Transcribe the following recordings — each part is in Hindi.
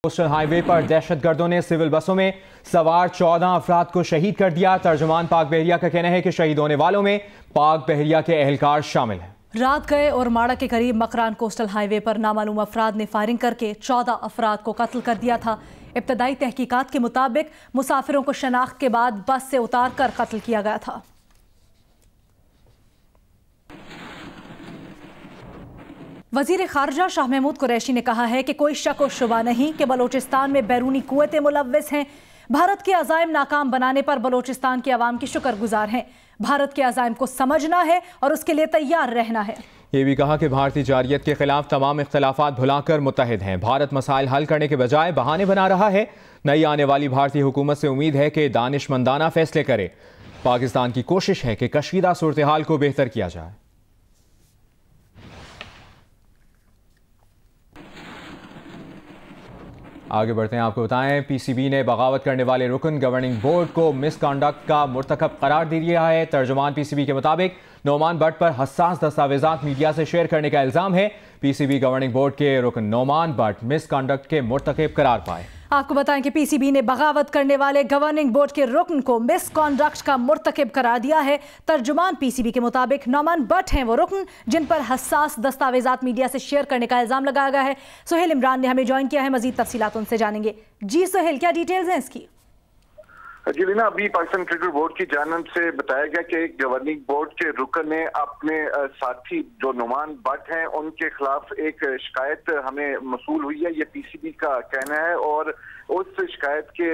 कोस्टल हाईवे पर दहशतगर्दों ने सिविल बसों में सवार 14 अफराद को शहीद कर दिया। तर्जुमान पाक बहरिया का कहना है कि शहीद होने वालों में पाक बहरिया के एहलकार शामिल हैं। रात गए और माड़ा के करीब मकरान कोस्टल हाईवे पर नामालूम अफराद ने फायरिंग करके 14 अफराद को कत्ल कर दिया था। इब्तदाई तहकीकात के मुताबिक मुसाफिरों को शनाख्त के बाद बस से उतार कर कत्ल किया गया था। वजीर खारजा शाह महमूद कुरैशी ने कहा है कि कोई शक और शुबा नहीं कि बलोचिस्तान में बैरूनी कुव्वतें मुलव्विस हैं। भारत के अज़ाइम नाकाम बनाने पर बलोचिस्तान की आवाम की शुक्रगुजार हैं। भारत के अज़ाइम को समझना है और उसके लिए तैयार रहना है। ये भी कहा कि भारतीय जारियत के खिलाफ तमाम इख्तलाफात भुलाकर मुत्तहिद हैं। भारत मसाइल हल करने के बजाय बहाने बना रहा है। नई आने वाली भारतीय हुकूमत से उम्मीद है कि दानिशमंदाना फैसले करे। पाकिस्तान की कोशिश है कि कशीदा सूरत हाल को बेहतर किया जाए। आगे बढ़ते हैं, आपको बताएं पीसीबी ने बगावत करने वाले रुकन गवर्निंग बोर्ड को मिसकंडक्ट का मुर्तकब करार दे दिया है। तर्जुमान पीसीबी के मुताबिक नोमान भट्ट पर हसास दस्तावेजात मीडिया से शेयर करने का इल्जाम है। पीसीबी गवर्निंग बोर्ड के रुकन नोमान भट्ट मिसकंडक्ट के मुर्तकब करार पाए। आपको बताएं कि पीसीबी ने बगावत करने वाले गवर्निंग बोर्ड के रुकन को मिसकॉन्डक्ट का मुर्तकब करार दिया है। तर्जुमान पीसीबी के मुताबिक नोमान भट्ट हैं वो रुकन जिन पर हसास दस्तावेजात मीडिया से शेयर करने का इल्जाम लगाया गया है। सुहेल इमरान ने हमें ज्वाइन किया है, मजीद तफसीलात उनसे जानेंगे। जी सुहेल, क्या डिटेल्स हैं इसकी? जी लीना, अभी पाकिस्तान क्रिकेट बोर्ड की जानिब से बताया गया कि एक गवर्निंग बोर्ड के रुकन ने अपने साथी जो नोमान भट्ट हैं उनके खिलाफ एक शिकायत हमें मसूल हुई है, ये पीसीबी का कहना है। और उस शिकायत के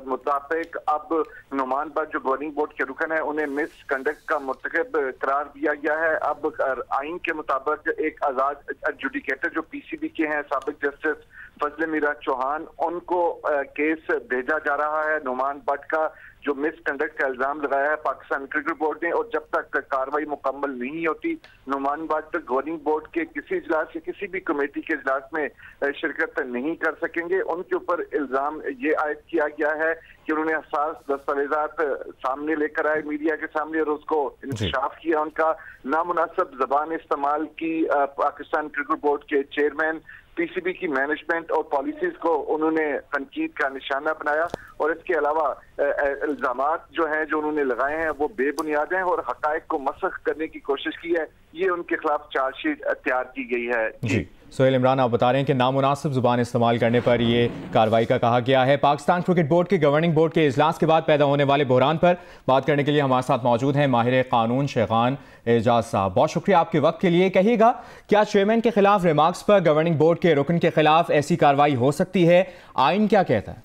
मुताबिक अब नोमान भट्ट जो गवर्निंग बोर्ड के रुकन है उन्हें मिस कंडक्ट का मुर्तकब करार दिया गया है। अब आइन के मुताबिक एक आजाद एडजुडिकेटर जो पीसीबी के हैं साबिक जस्टिस फजल मीरा चौहान, उनको केस भेजा जा रहा है नोमान भट्ट का जो मिसकंडक्ट का इल्जाम लगाया है पाकिस्तान क्रिकेट बोर्ड ने। और जब तक कार्रवाई मुकम्मल नहीं होती नोमान भट्ट गवर्निंग बोर्ड के किसी इजलास या किसी भी कमेटी के इजलास में शिरकत नहीं कर सकेंगे। उनके ऊपर इल्जाम ये आयद किया गया है कि उन्होंने हसास दस्तावेजात सामने लेकर आए मीडिया के सामने और उसको इंकशाफ किया, उनका नामुनासिब जबान इस्तेमाल की। पाकिस्तान क्रिकेट बोर्ड के चेयरमैन, पीसीबी की मैनेजमेंट और पॉलिसीज को उन्होंने तनकीद का निशाना बनाया। और इसके अलावा इल्जामात जो हैं जो उन्होंने लगाए हैं वो बेबुनियाद हैं और हकायक को मसख करने की कोशिश की है। ये उनके खिलाफ चार्जशीट तैयार की गई है। जी सुहेल इमरान, आप बता रहे हैं कि नामुनासिब जुबान इस्तेमाल करने पर ये कार्रवाई का कहा गया है। पाकिस्तान क्रिकेट बोर्ड के गवर्निंग बोर्ड के इजलास के बाद पैदा होने वाले बहरान पर बात करने के लिए हमारे साथ मौजूद हैं माहिर कानून शेखान एजाज साहब। बहुत शुक्रिया आपके वक्त के लिए। कहिएगा, क्या चेयरमैन के खिलाफ रिमार्क्स पर गवर्निंग बोर्ड के रुकन के खिलाफ ऐसी कार्रवाई हो सकती है? आइन क्या कहता है?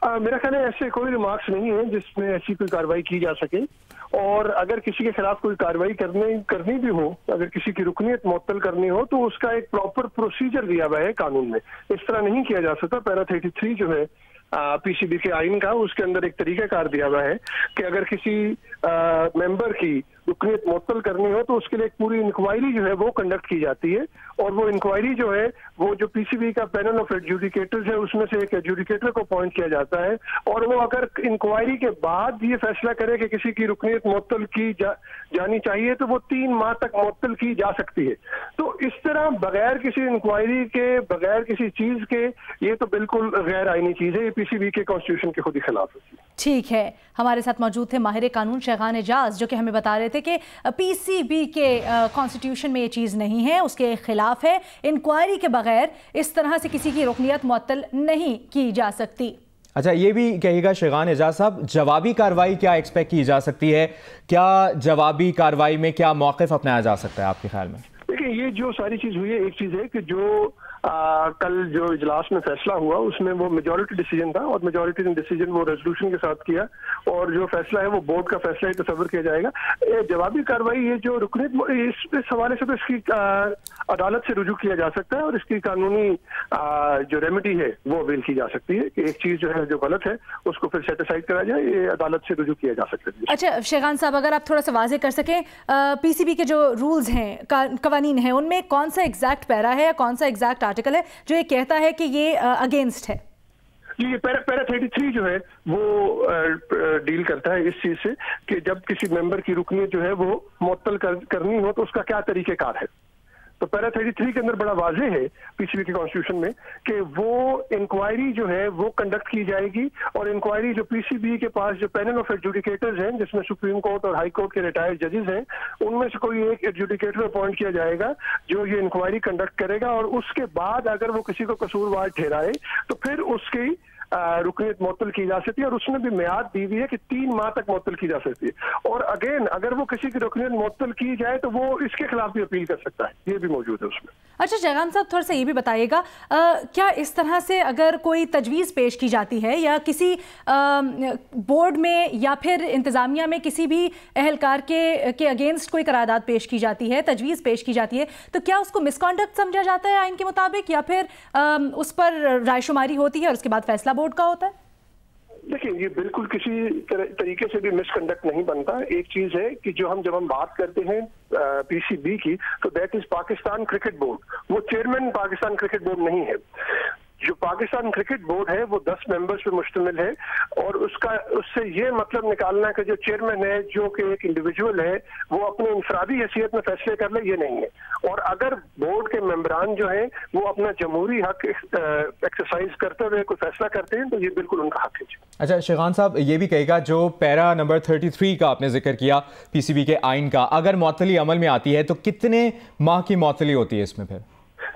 मेरा ख्याल है ऐसे कोई रिमार्क्स नहीं है जिसमें ऐसी कोई कार्रवाई की जा सके। और अगर किसी के खिलाफ कोई कार्रवाई करनी भी हो, अगर किसी की रुकनीत मुअत्तल करनी हो तो उसका एक प्रॉपर प्रोसीजर दिया हुआ है कानून में। इस तरह नहीं किया जा सकता। पैरा 33 जो है पीसीबी के आइन का, उसके अंदर एक तरीकाकार दिया हुआ है कि अगर किसी मेंबर की रुकनीत मुअत्तल करनी हो तो उसके लिए एक पूरी इंक्वायरी जो है वो कंडक्ट की जाती है। और वो इंक्वायरी जो है वो जो पीसीबी का पैनल ऑफ एडजुडिकेटर्स है उसमें से एक एडजुडिकेटर को अपॉइंट किया जाता है। और वो अगर इंक्वायरी के बाद ये फैसला करे कि किसी की रुकनीत मुअत्तल की जानी चाहिए तो वो 3 माह तक मुअत्तल की जा सकती है। तो इस तरह बगैर किसी इंक्वायरी के, बगैर किसी चीज के, ये तो बिल्कुल गैर आईनी चीज है। ये पीसीबी के कॉन्स्टिट्यूशन के खुद ही खिलाफ है। ठीक है, हमारे साथ मौजूद थे माहिर कानून शेखान एजाज जो कि हमें बता रहे थे कि पीसीबी के कॉन्स्टिट्यूशन में ये चीज़ नहीं है, उसके खिलाफ है। इंक्वायरी के बगैर इस तरह से किसी की रुकनीत मुअत्तल नहीं की जा सकती। अच्छा, ये भी कहिएगा शेखान एजाज साहब, जवाबी कार्रवाई क्या एक्सपेक्ट की जा सकती है? क्या जवाबी कार्रवाई में क्या मौक़िफ़ अपनाया जा सकता है आपके ख्याल में? देखिए, ये जो सारी चीज हुई है, एक चीज है कि जो कल जो इजलास में फैसला हुआ उसमें वो मेजॉरिटी डिसीजन था और मेजॉरिटी ने डिसीजन वो रेजोल्यूशन के साथ किया और जो फैसला है वो बोर्ड का फैसला ही तस्वर किया जाएगा। जवाबी कार्रवाई ये जो रुकनीत, इस हवाले से तो इसकी अदालत से रुजू किया जा सकता है और इसकी कानूनी जो रेमेडी है वो अवेल की जा सकती है कि एक चीज जो है जो गलत है उसको फिर सेटिसाइड करा जाए, ये अदालत से रुजू किया जा सकता है। अच्छा शेखान साहब, अगर आप थोड़ा सा वाज़ेह कर सकें, पीसीबी के जो रूल्स हैं, कवानीन हैं, उनमें कौन सा एग्जैक्ट पैरा है या कौन सा एग्जैक्ट आर्टिकल है जो ये कहता है कि ये अगेंस्ट है? ये पैरा 33 जो है वो डील करता है इस चीज से कि जब किसी मेंबर की रुकनीत जो है वो मुअत्तल करनी हो तो उसका क्या तरीकेकार है। तो पैरा 33 के अंदर बड़ा वाज़ेह है पीसीबी के कॉन्स्टिट्यूशन में कि वो इंक्वायरी जो है वो कंडक्ट की जाएगी, और इंक्वायरी जो पीसीबी के पास जो पैनल ऑफ एडजुडिकेटर्स हैं, जिसमें सुप्रीम कोर्ट और हाई कोर्ट के रिटायर्ड जजेस हैं, उनमें से कोई एक एडजुडिकेटर अपॉइंट किया जाएगा जो ये इंक्वायरी कंडक्ट करेगा, और उसके बाद अगर वो किसी को कसूरवार ठहराए तो फिर उसकी रुकनीत मुअत्तल की जा सकती है, और उसमें भी मियाद दी हुई है कि 3 माह तक मुअत्तल की जा सकती है। और अगेन अगर वो किसी की रुकनीत मुअत्तल की जाए तो वो इसके खिलाफ भी अपील कर सकता है, ये भी मौजूद है उसमें। अच्छा शहगान साहब, थोड़ा सा ये भी बताइएगा, क्या इस तरह से अगर कोई तजवीज़ पेश की जाती है या किसी बोर्ड में या फिर इंतज़ामिया में किसी भी अहलकार के अगेंस्ट कोई करारदाद पेश की जाती है, तजवीज़ पेश की जाती है, तो क्या उसको मिसकॉन्डक्ट समझा जाता है आइन के मुताबिक, या फिर उस पर रायशुमारी होती है और उसके बाद फैसला बोर्ड का होता है? देखिए, ये बिल्कुल किसी तरीके से भी मिसकंडक्ट नहीं बनता। एक चीज है कि जब हम बात करते हैं पीसीबी की, तो that is Pakistan cricket board, वो चेयरमैन पाकिस्तान क्रिकेट बोर्ड नहीं है। जो पाकिस्तान क्रिकेट बोर्ड है वो 10 मेंबर्स पे मुश्तमिल है, और उससे ये मतलब निकालना कि जो चेयरमैन है जो कि एक इंडिविजुअल है वो अपनी इंफरादी हैसियत में फैसले कर ले, ये नहीं है। और अगर बोर्ड के मेंबरान जो है वो अपना जमहूरी हक एक्सरसाइज करते हुए कोई फैसला करते हैं तो ये बिल्कुल उनका हक है। अच्छा शहगान साहब, ये भी कहेगा जो पैरा नंबर 33 का आपने जिक्र किया पीसीबी के आइन का, अगर मुअत्तली अमल में आती है तो कितने माह की मुअत्तली होती है इसमें? फिर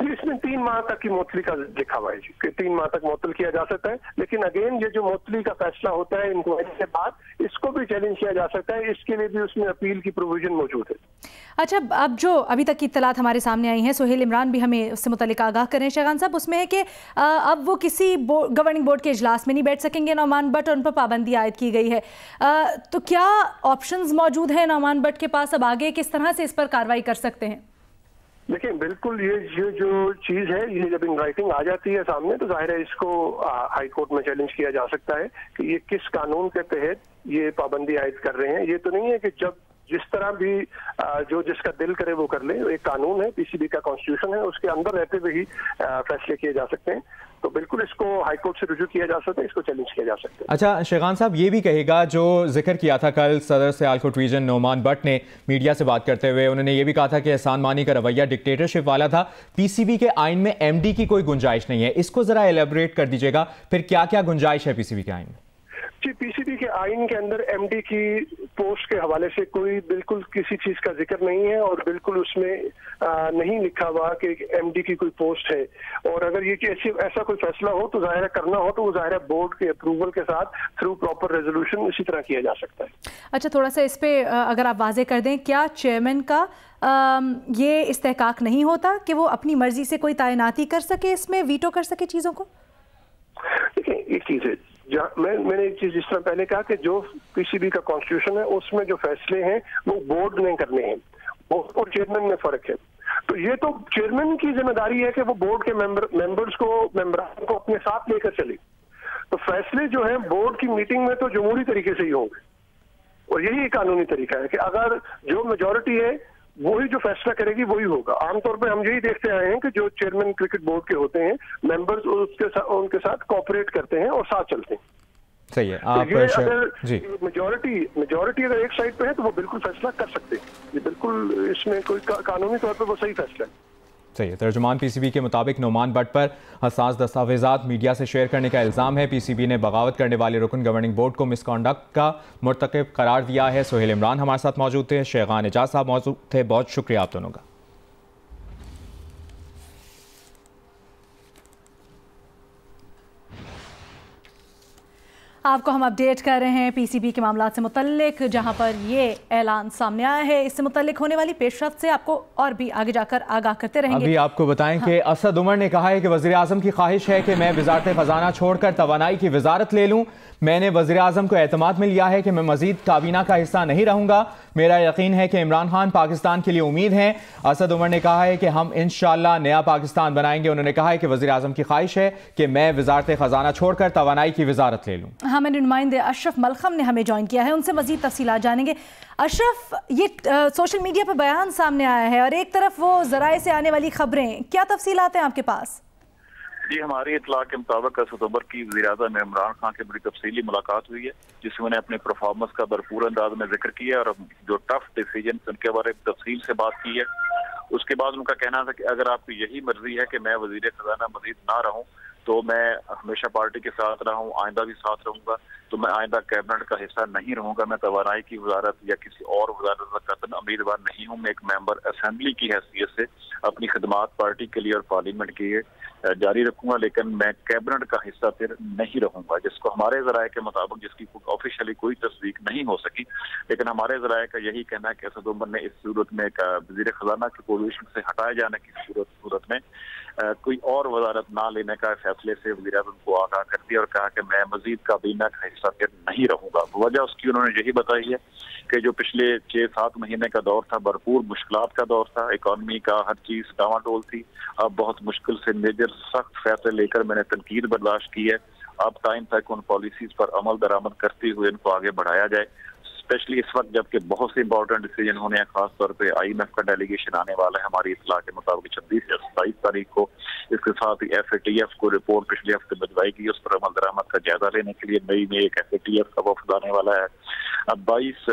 इसमें 3 माह तक की मुअत्तली का लिखा हुआ है कि 3 माह तक मुअत्तल किया जा सकता है, लेकिन अगेन ये जो मुअत्तली का फैसला होता है इंक्वायरी के बाद, इसको भी चैलेंज किया जा सकता है, इसके लिए भी उसमें अपील की प्रोविजन मौजूद है। अच्छा, अब जो अभी तक की इत्तलात हमारे सामने आई हैं, सोहेल इमरान भी हमें उससे मुतल्लिक आगाह करें शहगान साहब, उसमें है कि अब वो किसी गवर्निंग बोर्ड के इजलास में नहीं बैठ सकेंगे नौमान भट्ट, उन पर पाबंदी आयद की गई है। तो क्या ऑप्शंस मौजूद हैं नौमान भट्ट के पास, अब आगे किस तरह से इस पर कार्रवाई कर सकते हैं? देखिए, बिल्कुल ये जो चीज है, ये जब इन राइटिंग आ जाती है सामने तो जाहिर है इसको हाई कोर्ट में चैलेंज किया जा सकता है कि ये किस कानून के तहत ये पाबंदी आयद कर रहे हैं। ये तो नहीं है कि जब जिस तरह भी जो जिसका दिल करे वो कर ले, एक कानून है, पीसीबी का कॉन्स्टिट्यूशन है, उसके अंदर रहते हुए ही फैसले किए जा सकते हैं। तो बिल्कुल इसको हाई कोर्ट से रुजू किया जा सकता है, इसको चैलेंज किया जा सकता है। अच्छा शहगान साहब, ये भी कहेगा जो जिक्र किया था कल सदर सियालकोट रीजन नौमान भट्ट ने मीडिया से बात करते हुए, उन्होंने ये भी कहा था कि एहसान मानी का रवैया डिक्टेटरशिप वाला था, पीसीबी के आइन में एमडी की कोई गुंजाइश नहीं है। इसको जरा एलेबोरेट कर दीजिएगा, फिर क्या क्या गुंजाइश है पीसीबी के आइन में? जी, पीसीबी के आइन के अंदर एमडी की पोस्ट के हवाले से कोई बिल्कुल किसी चीज का जिक्र नहीं है, और बिल्कुल उसमें नहीं लिखा हुआ कि एमडी की कोई पोस्ट है। और अगर ये ऐसा कोई फैसला हो तो जाहिर करना हो तो वो जाहिर बोर्ड के अप्रूवल के साथ थ्रू प्रॉपर रेजोल्यूशन इसी तरह किया जा सकता है। अच्छा, थोड़ा सा इस पे अगर आप वाजे कर दें, क्या चेयरमैन का ये इस्तेहकाक नहीं होता कि वो अपनी मर्जी से कोई तैनाती कर सके, इसमें वीटो कर सके चीजों को? देखिए, एक चीज है, मैंने एक चीज जिस तरह पहले कहा कि जो पीसीबी का कॉन्स्टिट्यूशन है उसमें जो फैसले हैं वो बोर्ड ने करने हैं, बोर्ड और चेयरमैन में फर्क है। तो ये तो चेयरमैन की जिम्मेदारी है कि वो बोर्ड के मेंबर्स को मेंबरान को अपने साथ लेकर चले। तो फैसले जो है बोर्ड की मीटिंग में तो जमहूरी तरीके से ही होंगे, और यही कानूनी तरीका है कि अगर जो मेजोरिटी है वही जो फैसला करेगी वही होगा। आमतौर पे हम यही देखते आए हैं कि जो चेयरमैन क्रिकेट बोर्ड के होते हैं, मेंबर्स उनके साथ कोऑपरेट करते हैं और साथ चलते हैं। सही है। आप तो अगर मेजोरिटी अगर एक साइड पे है तो वो बिल्कुल फैसला कर सकते हैं, ये बिल्कुल इसमें कोई कानूनी तौर पे वो सही फैसला है। सही है। तर्जुमान पीसीबी के मुताबिक नौमान भट्ट पर हसास दस्तावेजात मीडिया से शेयर करने का इल्ज़ाम है। पीसीबी ने बगावत करने वाले रुकन गवर्निंग बोर्ड को मिसकॉन्डक्ट का मुर्तकिब करार दिया है। सोहेल इमरान हमारे साथ मौजूद थे, शहगान एजाज साहब मौजूद थे, बहुत शुक्रिया आप दोनों का। आपको हम अपडेट कर रहे हैं पीसीबी के मामला से मुतल्लिक, जहां पर ये ऐलान सामने आया है। इससे मुतल्लिक होने वाली पेशरफ्त से आपको और भी आगे जाकर आगाह करते रहेंगे। अभी आपको बताएं कि असद उमर ने कहा है कि वज़ीर आज़म की ख्वाहिश है कि मैं वज़ारत ख़जाना छोड़कर तवानाई की वज़ारत ले लूँ। मैंने वज़ीर आज़म को एतमाद में लिया है कि मैं मज़ीद काबीना का हिस्सा नहीं रहूँगा। मेरा यकीन है कि इमरान खान पाकिस्तान के लिए उम्मीद है। असद उमर ने कहा है कि हम इंशाअल्लाह नया पाकिस्तान बनाएंगे। उन्होंने कहा है कि वज़ीर आज़म की ख्वाहिश है कि मैं वज़ारत ख़जाना छोड़कर तवानाई की वज़ारत ले लूँ। हमारे नुमाइंदे अशरफ मलखम ने हमें ज्वाइन किया है, उनसे मज़ीद तफसीलात जानेंगे। अशरफ, ये सोशल मीडिया पर बयान सामने आया है और एक तरफ वो ज़राए से आने वाली खबरें, क्या तफसीलात हैं आपके पास? जी, हमारी इतला के मुताबिक असद उमर की वज़ीर-ए-आज़म इमरान खान की बड़ी तफसीली मुलाकात हुई है, जिसमें उन्हें अपने परफॉर्मेंस का भरपूर अंदाज में जिक्र किया और जो टफ डिसीजन उनके बारे में तफसील से बात की है। उसके बाद उनका कहना था कि अगर आपकी यही मर्जी है कि मैं वजीर खजाना मजीद ना रहूं तो मैं हमेशा पार्टी के साथ रहा हूं, आइंदा भी साथ रहूंगा, तो मैं आइंदा कैबिनेट का हिस्सा नहीं रहूंगा। मैं तवानाई की वजारत या किसी और वजारत का कतन उम्मीदवार नहीं हूं। मैं एक मेंबर असेंबली की हैसियत से अपनी खदमात पार्टी के लिए और पार्लियामेंट के लिए जारी रखूंगा, लेकिन मैं कैबिनेट का हिस्सा फिर नहीं रहूंगा। जिसको हमारे जराये के मुताबिक, जिसकी ऑफिशियली कोई तस्दीक नहीं हो सकी, लेकिन हमारे जराये का यही कहना है कि असद उमर ने इस सूरत में वजीर खजाना की पोजीशन से हटाए जाने की सूरत में कोई और वजारत ना लेने का फैसले से वज़ीर आज़म को आगाह कर दिया और कहा कि मैं मजीद काबीना का हिस्सा फिर नहीं रहूंगा। वजह उसकी उन्होंने यही बताई है कि जो पिछले 6-7 महीने का दौर था, भरपूर मुश्किलात का दौर था, इकॉनमी का हर चीज डावाडोल थी। अब बहुत मुश्किल से मेजर सख्त फैसले लेकर मैंने तनकीद बर्दाश्त की है। अब टाइम था कि उन पॉलिसीज पर अमल दरामद करते हुए इनको आगे बढ़ाया जाए, स्पेशली इस वक्त जबकि बहुत से इंपॉर्टेंट डिसीजन होने हैं। खास तौर पे IMF का डेलीगेशन आने वाला है हमारी इत्तला के मुताबिक 26 या 27 तारीख को। इसके साथ ही FATF को रिपोर्ट पिछले हफ्ते भिजवाई गई, उस पर अमल दरामद का जायजा लेने के लिए मई में एक FATF का वफद आने वाला है। अब 22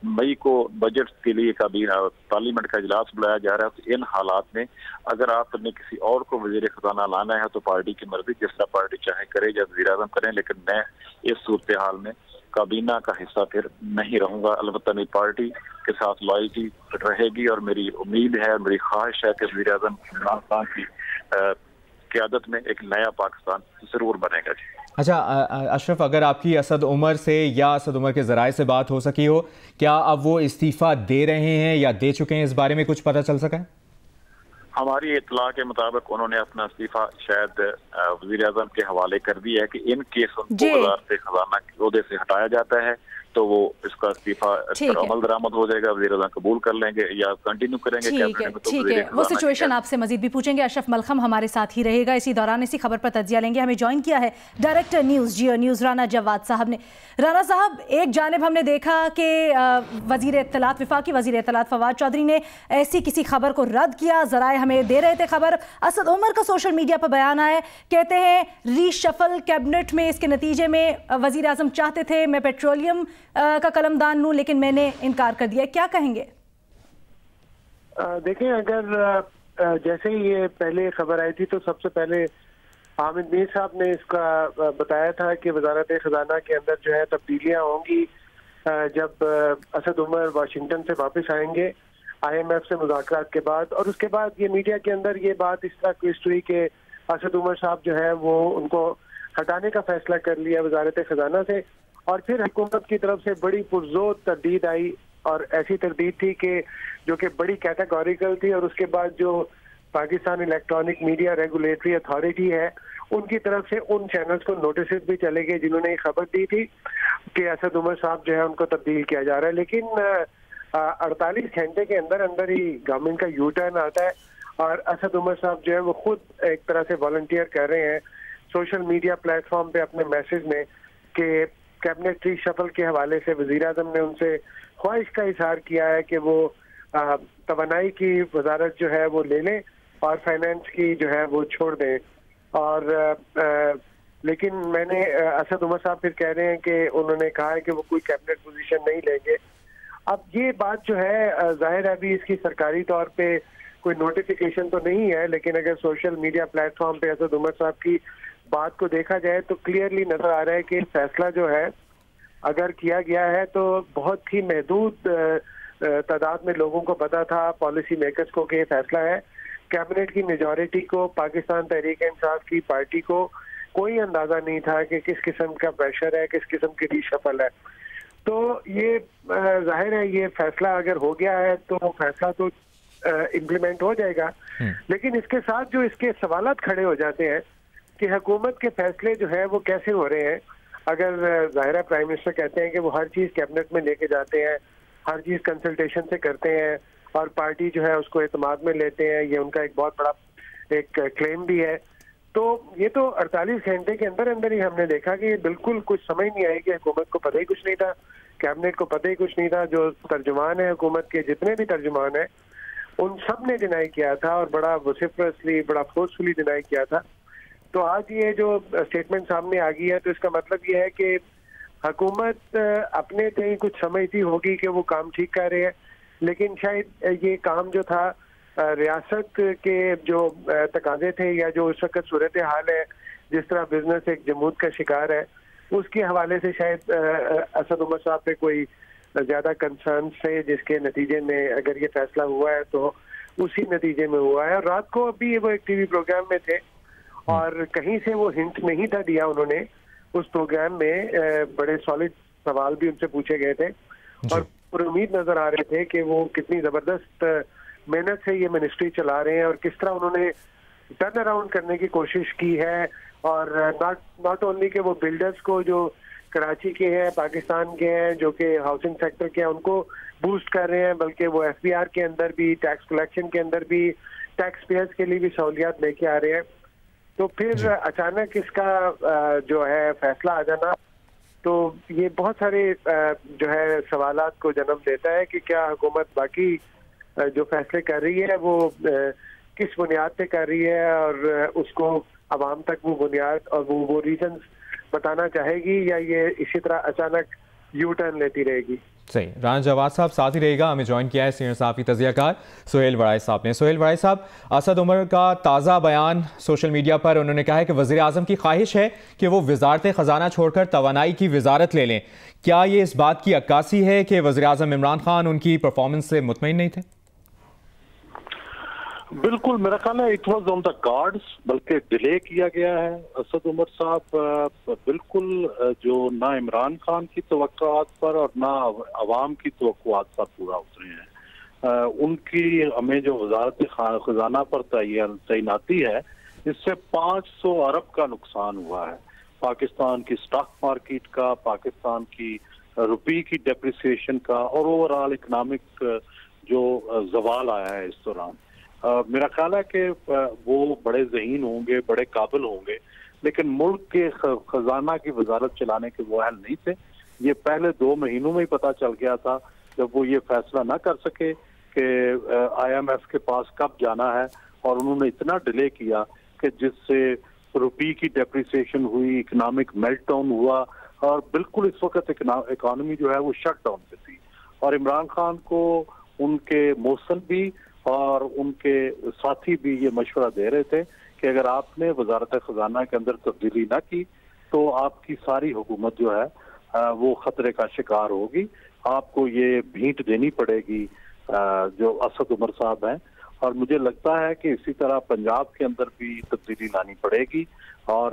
मई को बजट के लिए पार्लियामेंट का इजलास बुलाया जा रहा है। तो इन हालात में अगर आपने किसी और को वजीर खजाना लाना है तो पार्टी की मर्जी, जिस तरह पार्टी चाहे करे या वज़ीर आज़म करें, लेकिन मैं इस सूरत हाल में काबीना का हिस्सा फिर नहीं रहूंगा। अलबत्ता मेरी पार्टी के साथ लॉयल्टी रहेगी और मेरी उम्मीद है और मेरी ख्वाहिश है कि वज़ीर आज़म इमरान खान की क़यादत में एक नया पाकिस्तान जरूर बनेगा। जी अच्छा अशरफ, अगर आपकी असद उमर से या असद उमर के ज़राए से बात हो सकी हो, क्या अब वो इस्तीफ़ा दे रहे हैं या दे चुके हैं, इस बारे में कुछ पता चल सका है? हमारी इत्तला के मुताबिक उन्होंने अपना इस्तीफा शायद वज़ीर आज़म के हवाले कर दिया है कि इन केस उनको वज़ारत खजाना के ओहदे से हटाया जाता है तो वो इसका इस्तीफा अमल दरामद हो जाएगा, वज़ीर आज़म कबूल कर लेंगे या कंटिन्यू करेंगे। ठीक है, वो सिचुएशन आपसे मजीद भी पूछेंगे। अशरफ मलखम हमारे साथ ही रहेगा, इसी दौरान इसी खबर पर तज्जिया लेंगे। हमें ज्वाइन किया है डायरेक्टर न्यूज़ जियो न्यूज़ राना जवाद साहब ने। राना साहब, एक जानिब हमने देखा कि वफाकी वज़ीर इत्तलात फवाद चौधरी ने ऐसी किसी खबर को रद्द किया, ज़राए हमें दे रहे थे खबर। असद उमर का सोशल मीडिया पर बयान आया, कहते हैं रीशफल कैबिनेट में इसके नतीजे में वज़ीर आज़म चाहते थे मैं पेट्रोलियम का कलमदान लूं, लेकिन मैंने इनकार कर दिया। क्या कहेंगे? देखें, अगर जैसे ही ये पहले खबर आई थी तो सबसे पहले हामिद मीर साहब ने इसका बताया था कि वजारत खजाना के अंदर जो है तब्दीलियां होंगी जब असद उमर वाशिंगटन से वापस आएंगे IMF से मुज़ाकरात के बाद। और उसके बाद ये मीडिया के अंदर ये बात इस तरह ट्विस्ट हुई कि असद उमर साहब जो है वो उनको हटाने का फैसला कर लिया वजारत खजाना से। और फिर हुकूमत की तरफ से बड़ी पुरजोर तरदीद आई, और ऐसी तरदीद थी कि जो कि बड़ी कैटेगोरिकल थी। और उसके बाद जो Pakistan electronic media regulatory authority है उनकी तरफ से उन चैनल्स को नोटिस भी चले गए जिन्होंने खबर दी थी कि असद उमर साहब जो है उनको तब्दील किया जा रहा है। लेकिन 48 घंटे के अंदर अंदर ही गवर्नमेंट का यू टर्न आता है और असद उमर साहब जो है वो खुद एक तरह से वॉलंटियर कर रहे हैं सोशल मीडिया प्लेटफॉर्म पे अपने मैसेज में कि कैबिनेट रीशफल के हवाले से वज़ीर आज़म ने उनसे ख्वाहिश का इजहार किया है कि वो तवानाई की वजारत जो है वो ले लें और फाइनेंस की जो है वो छोड़ दें। और लेकिन मैंने असद उमर साहब फिर कह रहे हैं कि उन्होंने कहा है कि वो कोई कैबिनेट पोजीशन नहीं लेंगे। अब ये बात जो है जाहिर है अभी इसकी सरकारी तौर पे कोई नोटिफिकेशन तो नहीं है, लेकिन अगर सोशल मीडिया प्लेटफॉर्म पे असद उमर साहब की बात को देखा जाए तो क्लियरली नजर आ रहा है कि फैसला जो है अगर किया गया है तो बहुत ही महदूद तादाद में लोगों को पता था, पॉलिसी मेकर्स को, कि ये फैसला है। कैबिनेट की मेजॉरिटी को, पाकिस्तान तहरीक इंसाफ की पार्टी को कोई अंदाजा नहीं था कि किस किस्म का प्रेशर है, किस किस्म की रीशफल है। तो ये जाहिर है ये फैसला अगर हो गया है तो फैसला तो इम्प्लीमेंट हो जाएगा। लेकिन इसके साथ जो इसके सवालात खड़े हो जाते हैं कि हुकूमत के फैसले जो है वो कैसे हो रहे हैं। अगर ज़ाहिर प्राइम मिनिस्टर कहते हैं कि वो हर चीज़ कैबिनेट में लेके जाते हैं, हर चीज़ कंसल्टेशन से करते हैं और पार्टी जो है उसको एतमाद में लेते हैं, ये उनका एक बहुत बड़ा एक क्लेम भी है। तो ये तो 48 घंटे के अंदर अंदर ही हमने देखा कि बिल्कुल कुछ समझ नहीं आई कि हुकूमत को पता ही कुछ नहीं था, कैबिनेट को पता ही कुछ नहीं था। जो तर्जुमान है हुकूमत के, जितने भी तर्जुमान है, उन सब ने डिनाई किया था और बड़ा वोसिफरसली, बड़ा फोर्सफुली डिनाई किया था। तो आज ये जो स्टेटमेंट सामने आ गई है तो इसका मतलब ये है कि हुकूमत अपने कहीं कुछ समझती होगी कि वो काम ठीक कर रहे हैं, लेकिन शायद ये काम जो था रियासत के जो तकाजे थे या जो इस वक्त सूरत हाल है, जिस तरह बिजनेस एक जमूद का शिकार है, उसके हवाले से शायद असद उमर साहब पे कोई ज्यादा कंसर्न थे, जिसके नतीजे में अगर ये फैसला हुआ है तो उसी नतीजे में हुआ है। रात को अभी वो एक टीवी प्रोग्राम में थे और कहीं से वो हिंट नहीं था दिया उन्होंने उस प्रोग्राम में। बड़े सॉलिड सवाल भी उनसे पूछे गए थे और उम्मीद नजर आ रहे थे कि वो कितनी जबरदस्त मेहनत से ये मिनिस्ट्री चला रहे हैं और किस तरह उन्होंने टर्न अराउंड करने की कोशिश की है। और नॉट ओनली के वो बिल्डर्स को जो कराची के हैं, पाकिस्तान के हैं, जो कि हाउसिंग सेक्टर के हैं, उनको बूस्ट कर रहे हैं, बल्कि वो FBR के अंदर भी, टैक्स कलेक्शन के अंदर भी, टैक्स पेयर्स के लिए भी सहूलियात लेके आ रहे हैं। तो फिर अचानक इसका जो है फैसला आ जाना, तो ये बहुत सारे जो है सवालात को जन्म देता है कि क्या हुकूमत बाकी जो फैसले कर रही है वो किस बुनियाद पे कर रही है और उसको अवाम तक वो बुनियाद और वो रीजंस बताना चाहेगी, या ये इसी तरह अचानक यू टर्न लेती रहेगी। सही। राना जवाद साहब साथ ही रहेगा। हमें ज्वाइन किया है सीनियर सहाफ़ी तज़कियाकार सुहेल वड़ाई साहब ने। सुहेल वड़ाई साहब, असद उमर का ताज़ा बयान सोशल मीडिया पर, उन्होंने कहा है कि वज़ीर आज़म की ख्वाहिश है कि वो वजारत ख़जाना छोड़कर तवानाई की वजारत ले लें। क्या ये इस बात की अक्कासी है कि वज़ीर आज़म इमरान खान उनकी परफॉर्मेंस से मुतमईन नहीं थे? बिल्कुल, मेरा ख्याल है it was on the cards, बल्कि डिले किया गया है। असद उमर साहब बिल्कुल जो ना इमरान खान की तवक्कुआत पर और ना अवाम की तवक्कुआत पर पूरा उतरे हैं। उनकी हमें जो वजारत खजाना पर तैनाती है, इससे 500 अरब का नुकसान हुआ है। पाकिस्तान की स्टॉक मार्केट का, पाकिस्तान की रुपये की डेप्रिसिएशन का और ओवरऑल इकनॉमिक जो जवाल आया है इस दौरान। मेरा ख्याल है कि वो बड़े ज़हीन होंगे, बड़े काबिल होंगे, लेकिन मुल्क के खजाना की वजारत चलाने के वो अहल नहीं थे। ये पहले 2 महीनों में ही पता चल गया था जब वो ये फैसला ना कर सके कि IMF के पास कब जाना है, और उन्होंने इतना डिले किया कि जिससे रुपये की डेप्रिसिएशन हुई, इकनॉमिक मेल्टडाउन हुआ और बिल्कुल इस वक्त इकॉनमी जो है वो शट डाउन पे थी। और इमरान खान को उनके मौसम भी और उनके साथी भी ये मशवरा दे रहे थे कि अगर आपने वजारत खजाना के अंदर तब्दीली ना की तो आपकी सारी हुकूमत जो है वो खतरे का शिकार होगी, आपको ये भींट देनी पड़ेगी जो असद उमर साहब हैं। और मुझे लगता है कि इसी तरह पंजाब के अंदर भी तब्दीली लानी पड़ेगी, और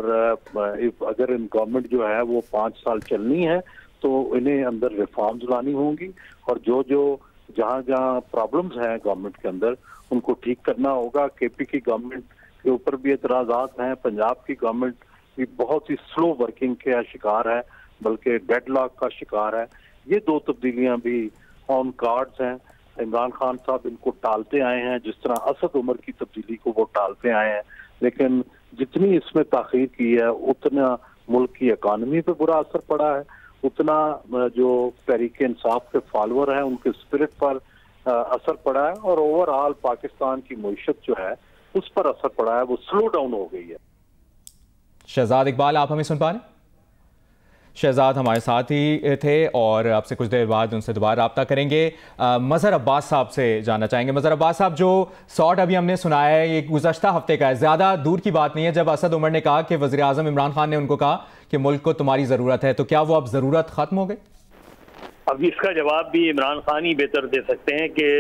अगर इन गवर्नमेंट जो है वो 5 साल चलनी है तो इन्हें अंदर रिफॉर्म्स लानी होंगी, और जो जहाँ जहाँ प्रॉब्लम्स हैं गवर्नमेंट के अंदर उनको ठीक करना होगा। KP की गवर्नमेंट के ऊपर भी एतराज़ात हैं, पंजाब की गवर्नमेंट भी बहुत ही स्लो वर्किंग का शिकार है, बल्कि डेडलॉक का शिकार है। ये 2 तब्दीलियां भी ऑन कार्ड्स हैं। इमरान खान साहब इनको टालते आए हैं, जिस तरह असद उमर की तब्दीली को वो टालते आए हैं, लेकिन जितनी इसमें ताख़ीर की है उतना मुल्क की इकानमी पे बुरा असर पड़ा है, उतना जो तहरीक इंसाफ के फॉलोअर हैं उनके स्पिरिट पर असर पड़ा है, और ओवरऑल पाकिस्तान की मईशत जो है उस पर असर पड़ा है, वो स्लो डाउन हो गई है। शहजाद इकबाल, आप हमें सुन पा रहे हैं? शहजाद हमारे साथ ही थे और आपसे कुछ देर बाद उनसे दोबारा रब्ता करेंगे। मज़हर अब्बास साहब से जानना चाहेंगे। मज़हर अब्बास साहब, जो शॉट अभी हमने सुनाया है ये गुज़श्ता हफ्ते का है, ज़्यादा दूर की बात नहीं है, जब असद उमर ने कहा कि वज़ीर आज़म इमरान खान ने उनको कहा कि मुल्क को तुम्हारी ज़रूरत है, तो क्या वो अब ज़रूरत ख़त्म हो गई? अब इसका जवाब भी इमरान खान ही बेहतर दे सकते हैं कि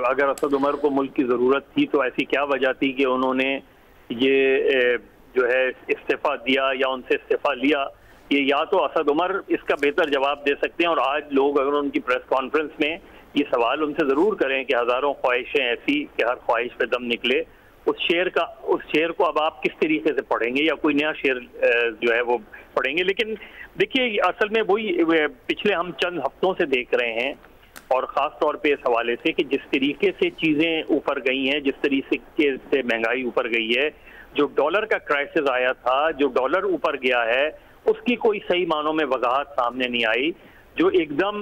अगर असद उमर को मुल्क की ज़रूरत थी तो ऐसी क्या वजह थी कि उन्होंने ये जो है इस्तीफ़ा दिया या उनसे इस्तीफ़ा लिया। ये या तो असद उमर इसका बेहतर जवाब दे सकते हैं, और आज लोग अगर उनकी प्रेस कॉन्फ्रेंस में ये सवाल उनसे ज़रूर करें कि हज़ारों ख्वाहिशें ऐसी कि हर ख्वाहिश पे दम निकले, उस शेर को अब आप किस तरीके से पढ़ेंगे, या कोई नया शेर जो है वो पढ़ेंगे। लेकिन देखिए, असल में वही पिछले हम चंद हफ्तों से देख रहे हैं, और ख़ास तौर पे इस हवाले से कि जिस तरीके से चीज़ें ऊपर गई हैं, जिस तरीके से महंगाई ऊपर गई है, जो डॉलर का क्राइसिस आया था, जो डॉलर ऊपर गया है, उसकी कोई सही मानों में वजाहत सामने नहीं आई। जो एकदम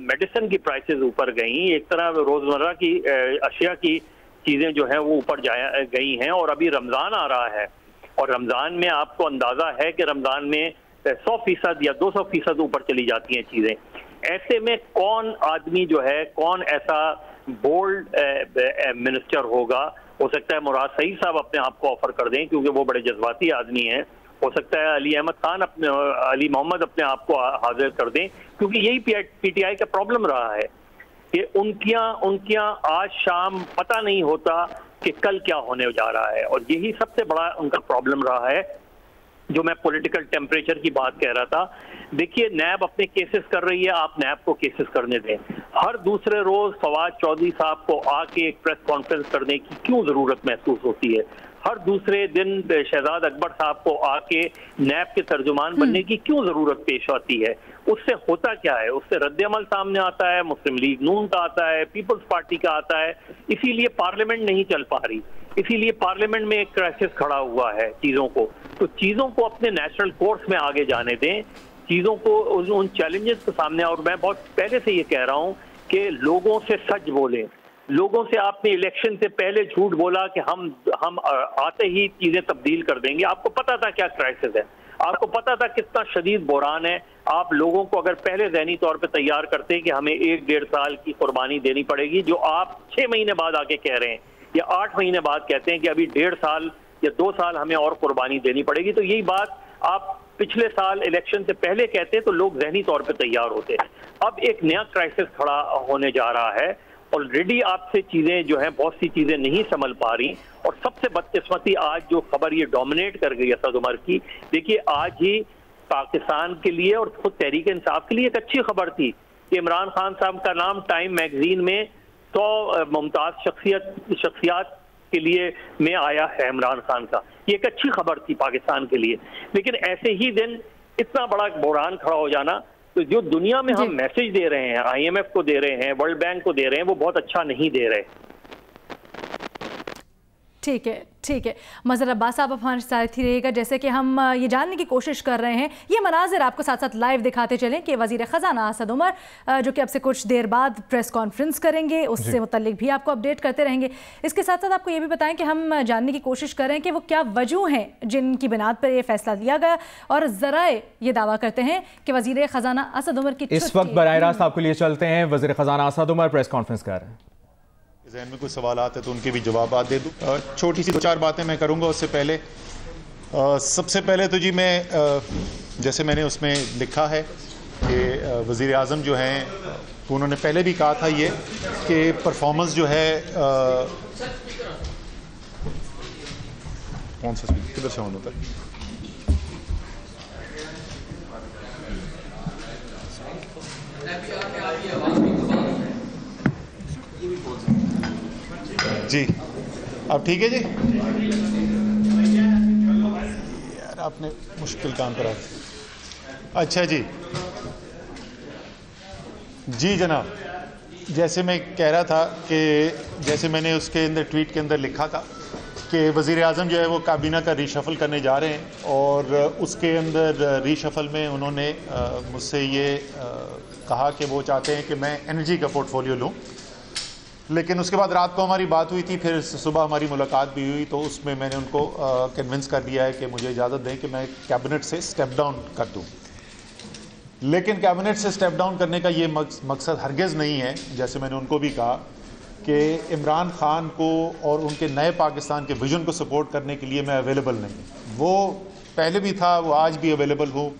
मेडिसिन की प्राइसेस ऊपर गई, एक तरह रोजमर्रा की अशिया की चीजें जो हैं वो ऊपर गई हैं। और अभी रमजान आ रहा है, और रमजान में आपको अंदाजा है कि रमजान में 100% या 200% ऊपर चली जाती हैं चीजें। ऐसे में कौन आदमी जो है, कौन ऐसा बोल्ड मिनिस्टर होगा? हो सकता है मुराद सईद साहब अपने आप को ऑफर कर दें क्योंकि वो बड़े जज्बाती आदमी हैं। हो सकता है अली अहमद खान अली मोहम्मद अपने आप को हाजिर कर दें, क्योंकि यही पीटीआई का प्रॉब्लम रहा है कि उनकियां आज शाम पता नहीं होता कि कल क्या होने जा रहा है, और यही सबसे बड़ा उनका प्रॉब्लम रहा है। जो मैं पॉलिटिकल टेम्परेचर की बात कह रहा था, देखिए नैब अपने केसेस कर रही है, आप नैब को केसेस करने दें। हर दूसरे रोज फवाद चौधरी साहब को आके एक प्रेस कॉन्फ्रेंस करने की क्यों जरूरत महसूस होती है? हर दूसरे दिन शहजाद अकबर साहब को आके नैब के तर्जुमान बनने की क्यों जरूरत पेश आती है? उससे होता क्या है? उससे रद्द-ए-अमल सामने आता है, मुस्लिम लीग नून का आता है, पीपल्स पार्टी का आता है। इसीलिए पार्लियामेंट नहीं चल पा रही, इसीलिए पार्लियामेंट में एक क्राइसिस खड़ा हुआ है चीजों को। तो चीजों को अपने नेशनल कोर्स में आगे जाने दें, चीजों को उन चैलेंजेस के सामने। और मैं बहुत पहले से ये कह रहा हूं कि लोगों से सच बोलें। लोगों से आपने इलेक्शन से पहले झूठ बोला कि हम आते ही चीजें तब्दील कर देंगे। आपको पता था क्या क्राइसिस है, आपको पता था कितना शदीद बहरान है। आप लोगों को अगर पहले ज़हनी तौर पे तैयार करते कि हमें 1-1.5 साल की कुर्बानी देनी पड़ेगी, जो आप 6 महीने बाद आके कह रहे हैं या 8 महीने बाद कहते हैं कि अभी 1.5 साल या 2 साल हमें और कुर्बानी देनी पड़ेगी, तो यही बात आप पिछले साल इलेक्शन से पहले कहते तो लोग ज़हनी तौर पे तैयार होते। अब एक नया क्राइसिस खड़ा होने जा रहा है। ऑलरेडी आपसे चीजें जो हैं, बहुत सी चीजें नहीं संभल पा रही। और सबसे बदकिस्मती आज जो खबर ये डोमिनेट कर गई असद उमर की, देखिए आज ही पाकिस्तान के लिए और खुद तहरीक इंसाफ के लिए एक अच्छी खबर थी कि इमरान खान साहब का नाम टाइम मैगजीन में 100 मुमताज शख्सियात के लिए में आया है इमरान खान का। ये एक अच्छी खबर थी पाकिस्तान के लिए। लेकिन ऐसे ही दिन इतना बड़ा बहरान खड़ा हो जाना, तो जो दुनिया में हम मैसेज दे रहे हैं, IMF को दे रहे हैं, वर्ल्ड बैंक को दे रहे हैं, वो बहुत अच्छा नहीं दे रहे। ठीक है, ठीक है। मज़हर अब्बास साहब हमारे साथ ही रहेगा। जैसे कि हम ये जानने की कोशिश कर रहे हैं, ये मनाजिर आपको साथ साथ लाइव दिखाते चलें कि वज़ीर ख़ज़ाना असद उमर जो कि अब से कुछ देर बाद प्रेस कॉन्फ्रेंस करेंगे, उससे मुतल्लिक भी आपको अपडेट करते रहेंगे। इसके साथ साथ आपको ये भी बताएं कि हम जानने की कोशिश कर रहे हैं कि वो क्या वजूह हैं जिनकी बिनाद पर ये फैसला लिया गया, और ज़राए ये दावा करते हैं कि वज़ीर ख़ज़ाना असद उमर की इस वक्त बराह रास्त आपके लिए चलते हैं। वज़ीर ख़ज़ाना असद उमर प्रेस कॉन्फ्रेंस कर रहे हैं। ज़हन में कुछ सवाल आते तो उनके भी जवाब दे दूँ। छोटी सी 2-4 बातें मैं करूँगा। उससे पहले सबसे पहले तो जी मैं जैसे मैंने उसमें लिखा है कि वज़ीर आज़म जो हैं, तो उन्होंने पहले भी कहा था ये कि परफॉर्मेंस जो है कौन सा स्पीकर किधर से ऑन होता है, जी अब ठीक है जी। यार आपने मुश्किल काम करा। अच्छा जी, जी जनाब, जैसे मैं कह रहा था कि जैसे मैंने उसके अंदर ट्वीट के अंदर लिखा था कि वज़ीर आज़म जो है वो काबीना का रीशफल करने जा रहे हैं, और उसके अंदर रीशफल में उन्होंने मुझसे ये कहा कि वो चाहते हैं कि मैं एनर्जी का पोर्टफोलियो लूँ। लेकिन उसके बाद रात को हमारी बात हुई थी, फिर सुबह हमारी मुलाकात भी हुई, तो उसमें मैंने उनको कन्विंस कर दिया है कि मुझे इजाज़त दें कि मैं कैबिनेट से स्टेप डाउन कर दूं। लेकिन कैबिनेट से स्टेप डाउन करने का ये मकसद हरगिज़ नहीं है, जैसे मैंने उनको भी कहा कि इमरान खान को और उनके नए पाकिस्तान के विजन को सपोर्ट करने के लिए मैं अवेलेबल नहीं। वो पहले भी था, वो आज भी अवेलेबल हूँ,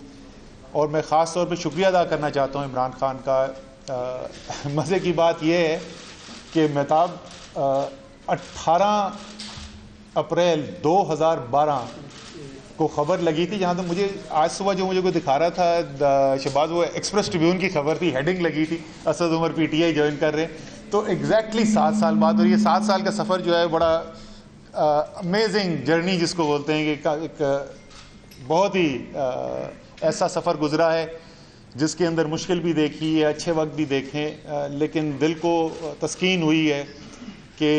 और मैं ख़ास तौर पर शुक्रिया अदा करना चाहता हूँ इमरान खान का। मज़े की बात यह है कि मेहताब 18 अप्रैल 2012 को ख़बर लगी थी, जहाँ तक मुझे आज सुबह जो मुझे कोई दिखा रहा था शहबाज, वो एक्सप्रेस ट्रिब्यून की खबर थी, हेडिंग लगी थी असद उमर PTI ज्वाइन कर रहे हैं। तो एग्जैक्टली 7 साल बाद, और ये 7 साल का सफ़र जो है बड़ा अमेजिंग जर्नी जिसको बोलते हैं कि एक बहुत ही ऐसा सफ़र गुजरा है जिसके अंदर मुश्किल भी देखी है, अच्छे वक्त भी देखें, लेकिन दिल को तस्कीन हुई है कि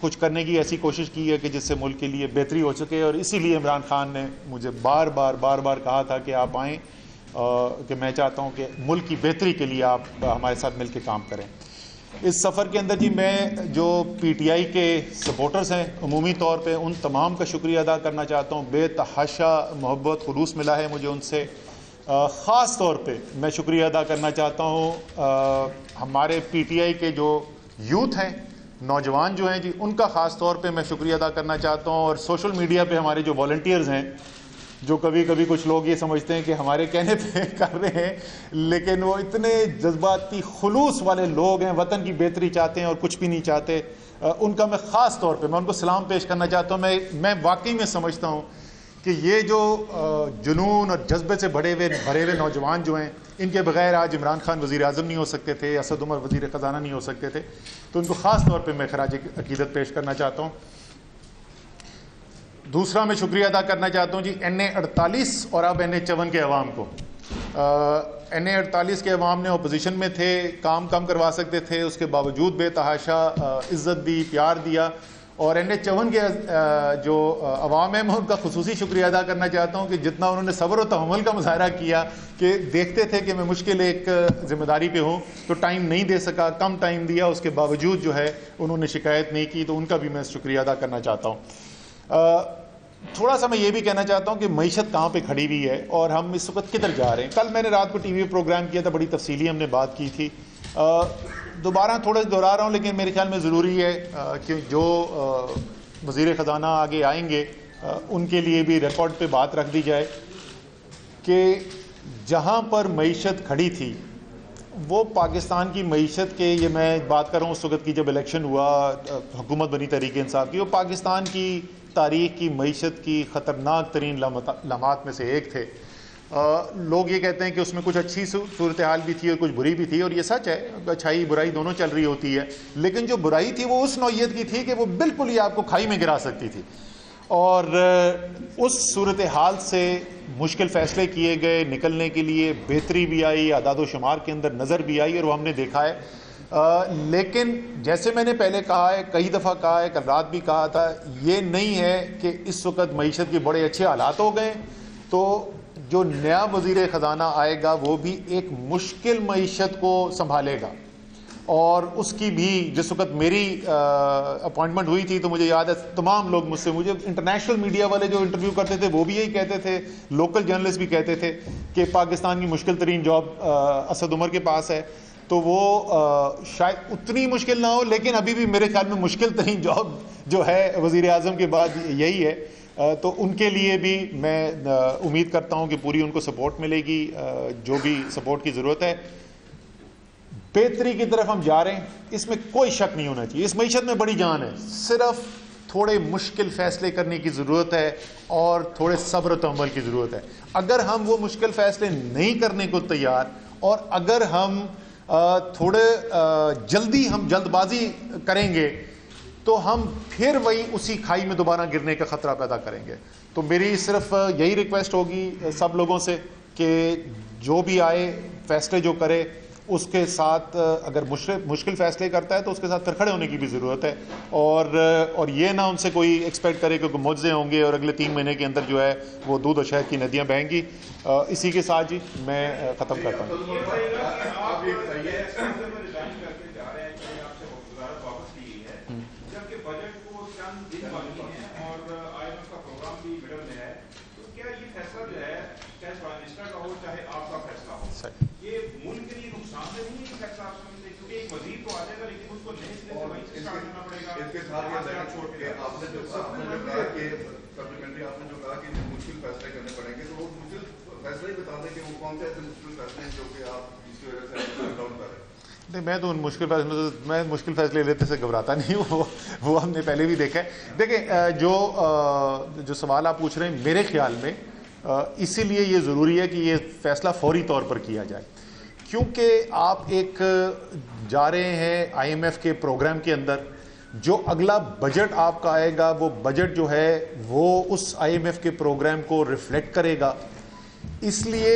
कुछ करने की ऐसी कोशिश की है कि जिससे मुल्क के लिए बेहतरी हो सके। और इसीलिए इमरान खान ने मुझे बार बार कहा था कि आप आएँ, कि मैं चाहता हूँ कि मुल्क की बेहतरी के लिए आप हमारे साथ मिल के काम करें। इस सफ़र के अंदर जी मैं जो PTI के सपोर्टर्स हैं, अमूमी तौर पे उन तमाम का शुक्रिया अदा करना चाहता हूँ। बेतहाशा मोहब्बत खुलूस मिला है मुझे उनसे। ख़ास तौर पे मैं शुक्रिया अदा करना चाहता हूँ हमारे पीटीआई के जो यूथ हैं, नौजवान जो हैं जी, उनका ख़ास तौर पे मैं शुक्रिया अदा करना चाहता हूँ। और सोशल मीडिया पे हमारे जो वॉलंटियर्स हैं, जो कभी कभी कुछ लोग ये समझते हैं कि हमारे कहने पे कर रहे हैं, लेकिन वो इतने जज्बाती खुलूस वाले लोग हैं, वतन की बेहतरी चाहते हैं और कुछ भी नहीं चाहते। उनका मैं ख़ास तौर पे मैं उनको सलाम पेश करना चाहता हूँ। मैं वाकई में समझता हूँ कि ये जो जुनून और जज्बे से भरे हुए नौजवान जो हैं, इनके बगैर आज इमरान खान वज़ीर आज़म नहीं हो सकते थे, असद उमर वज़ीर ख़ज़ाना नहीं हो सकते थे। तो उनको ख़ास तौर पे मैं खराज अकीदत पेश करना चाहता हूँ। दूसरा मैं शुक्रिया अदा करना चाहता हूँ जी NA48 और अब NA54 के अवाम को। NA48 के अवाम ने अपोजिशन में थे, काम कम करवा सकते थे, उसके बावजूद बेतहाशा इज़्ज़त दी, प्यार दिया। और NA54 के जो अवाम है, मैं उनका खुसूसी शुक्रिया अदा करना चाहता हूँ कि जितना उन्होंने सब्र और तहम्मुल का मुजाहरा किया, कि देखते थे कि मैं मुश्किल एक ज़िम्मेदारी पे हूँ तो टाइम नहीं दे सका, कम टाइम दिया, उसके बावजूद जो है उन्होंने शिकायत नहीं की, तो उनका भी मैं शुक्रिया अदा करना चाहता हूँ। थोड़ा सा मैं ये भी कहना चाहता हूँ कि मईशत कहाँ पे खड़ी हुई है और हम इस वक्त किधर जा रहे हैं। कल मैंने रात को टीवी प्रोग्राम किया था, बड़ी तफसीली हमने बात की थी। दोबारा थोड़ा दोहरा रहा हूँ, लेकिन मेरे ख्याल में ज़रूरी है कि जो वज़ीर ख़ज़ाना आगे आएंगे उनके लिए भी रिकॉर्ड पे बात रख दी जाए कि जहाँ पर मईशत खड़ी थी वो पाकिस्तान की मईशत के, ये मैं बात कर रहा हूँ उस वक्त की जब इलेक्शन हुआ, हुकूमत बनी तहरीक इंसाफ की, वो पाकिस्तान की तारीख़ की मईशत की ख़तरनाक तरीन लम्हात में से एक थे। लोग ये कहते हैं कि उसमें कुछ अच्छी सूरत हाल भी थी और कुछ बुरी भी थी, और ये सच है, अच्छाई बुराई दोनों चल रही होती है। लेकिन जो बुराई थी वो उस नौइयत की थी कि वो बिल्कुल ही आपको खाई में गिरा सकती थी। और उस सूरत हाल से मुश्किल फ़ैसले किए गए, निकलने के लिए बेहतरी भी आई, आदाद शुमार के अंदर नज़र भी आई, और वो हमने देखा है। लेकिन जैसे मैंने पहले कहा है, कई दफ़ा कहा है, कल रात भी कहा था, ये नहीं है कि इस वक्त मईशत के बड़े अच्छे हालात हो गए तो जो नया वज़ीर ख़ज़ाना आएगा वो भी एक मुश्किल मईशत को संभालेगा। और उसकी भी जिस वक्त मेरी अपॉइंटमेंट हुई थी तो मुझे याद है तमाम लोग मुझे इंटरनेशनल मीडिया वाले जो इंटरव्यू करते थे वो भी यही कहते थे, लोकल जर्नलिस्ट भी कहते थे कि पाकिस्तान की मुश्किल तरीन जॉब असद उमर के पास है। तो वो शायद उतनी मुश्किल ना हो, लेकिन अभी भी मेरे ख्याल में मुश्किल तरीन जॉब जो है वज़ीर आज़म के बाद यही है। तो उनके लिए भी मैं उम्मीद करता हूं कि पूरी उनको सपोर्ट मिलेगी, जो भी सपोर्ट की ज़रूरत है। बेहतरी की तरफ हम जा रहे हैं, इसमें कोई शक नहीं होना चाहिए। इस मईशत में बड़ी जान है, सिर्फ थोड़े मुश्किल फ़ैसले करने की ज़रूरत है और थोड़े सब्र तहम्मुल की ज़रूरत है। अगर हम वो मुश्किल फ़ैसले नहीं करने को तैयार, और अगर हम थोड़े जल्दबाजी करेंगे तो हम फिर वही उसी खाई में दोबारा गिरने का ख़तरा पैदा करेंगे। तो मेरी सिर्फ यही रिक्वेस्ट होगी सब लोगों से कि जो भी आए, फ़ैसले जो करे, उसके साथ अगर मुश्किल फ़ैसले करता है तो उसके साथ फिर खड़े होने की भी ज़रूरत है। और ये ना उनसे कोई एक्सपेक्ट करे कि मुआवजे होंगे और अगले 3 महीने के अंदर जो है वो दूध और शहद की नदियाँ बहेंगी। इसी के साथ जी मैं ख़त्म करता हूँ। नहीं, मैं तो उन मुश्किल फैसले लेते से घबराता नहीं हूँ, वो हमने पहले भी देखा है। देखें, जो सवाल आप पूछ रहे हैं, मेरे ख्याल में इसीलिए ये ज़रूरी है कि ये फ़ैसला फौरी तौर पर किया जाए, क्योंकि आप एक जा रहे हैं IMF के प्रोग्राम के अंदर। जो अगला बजट आपका आएगा वो बजट जो है वो उस IMF के प्रोग्राम को रिफ्लेक्ट करेगा। इसलिए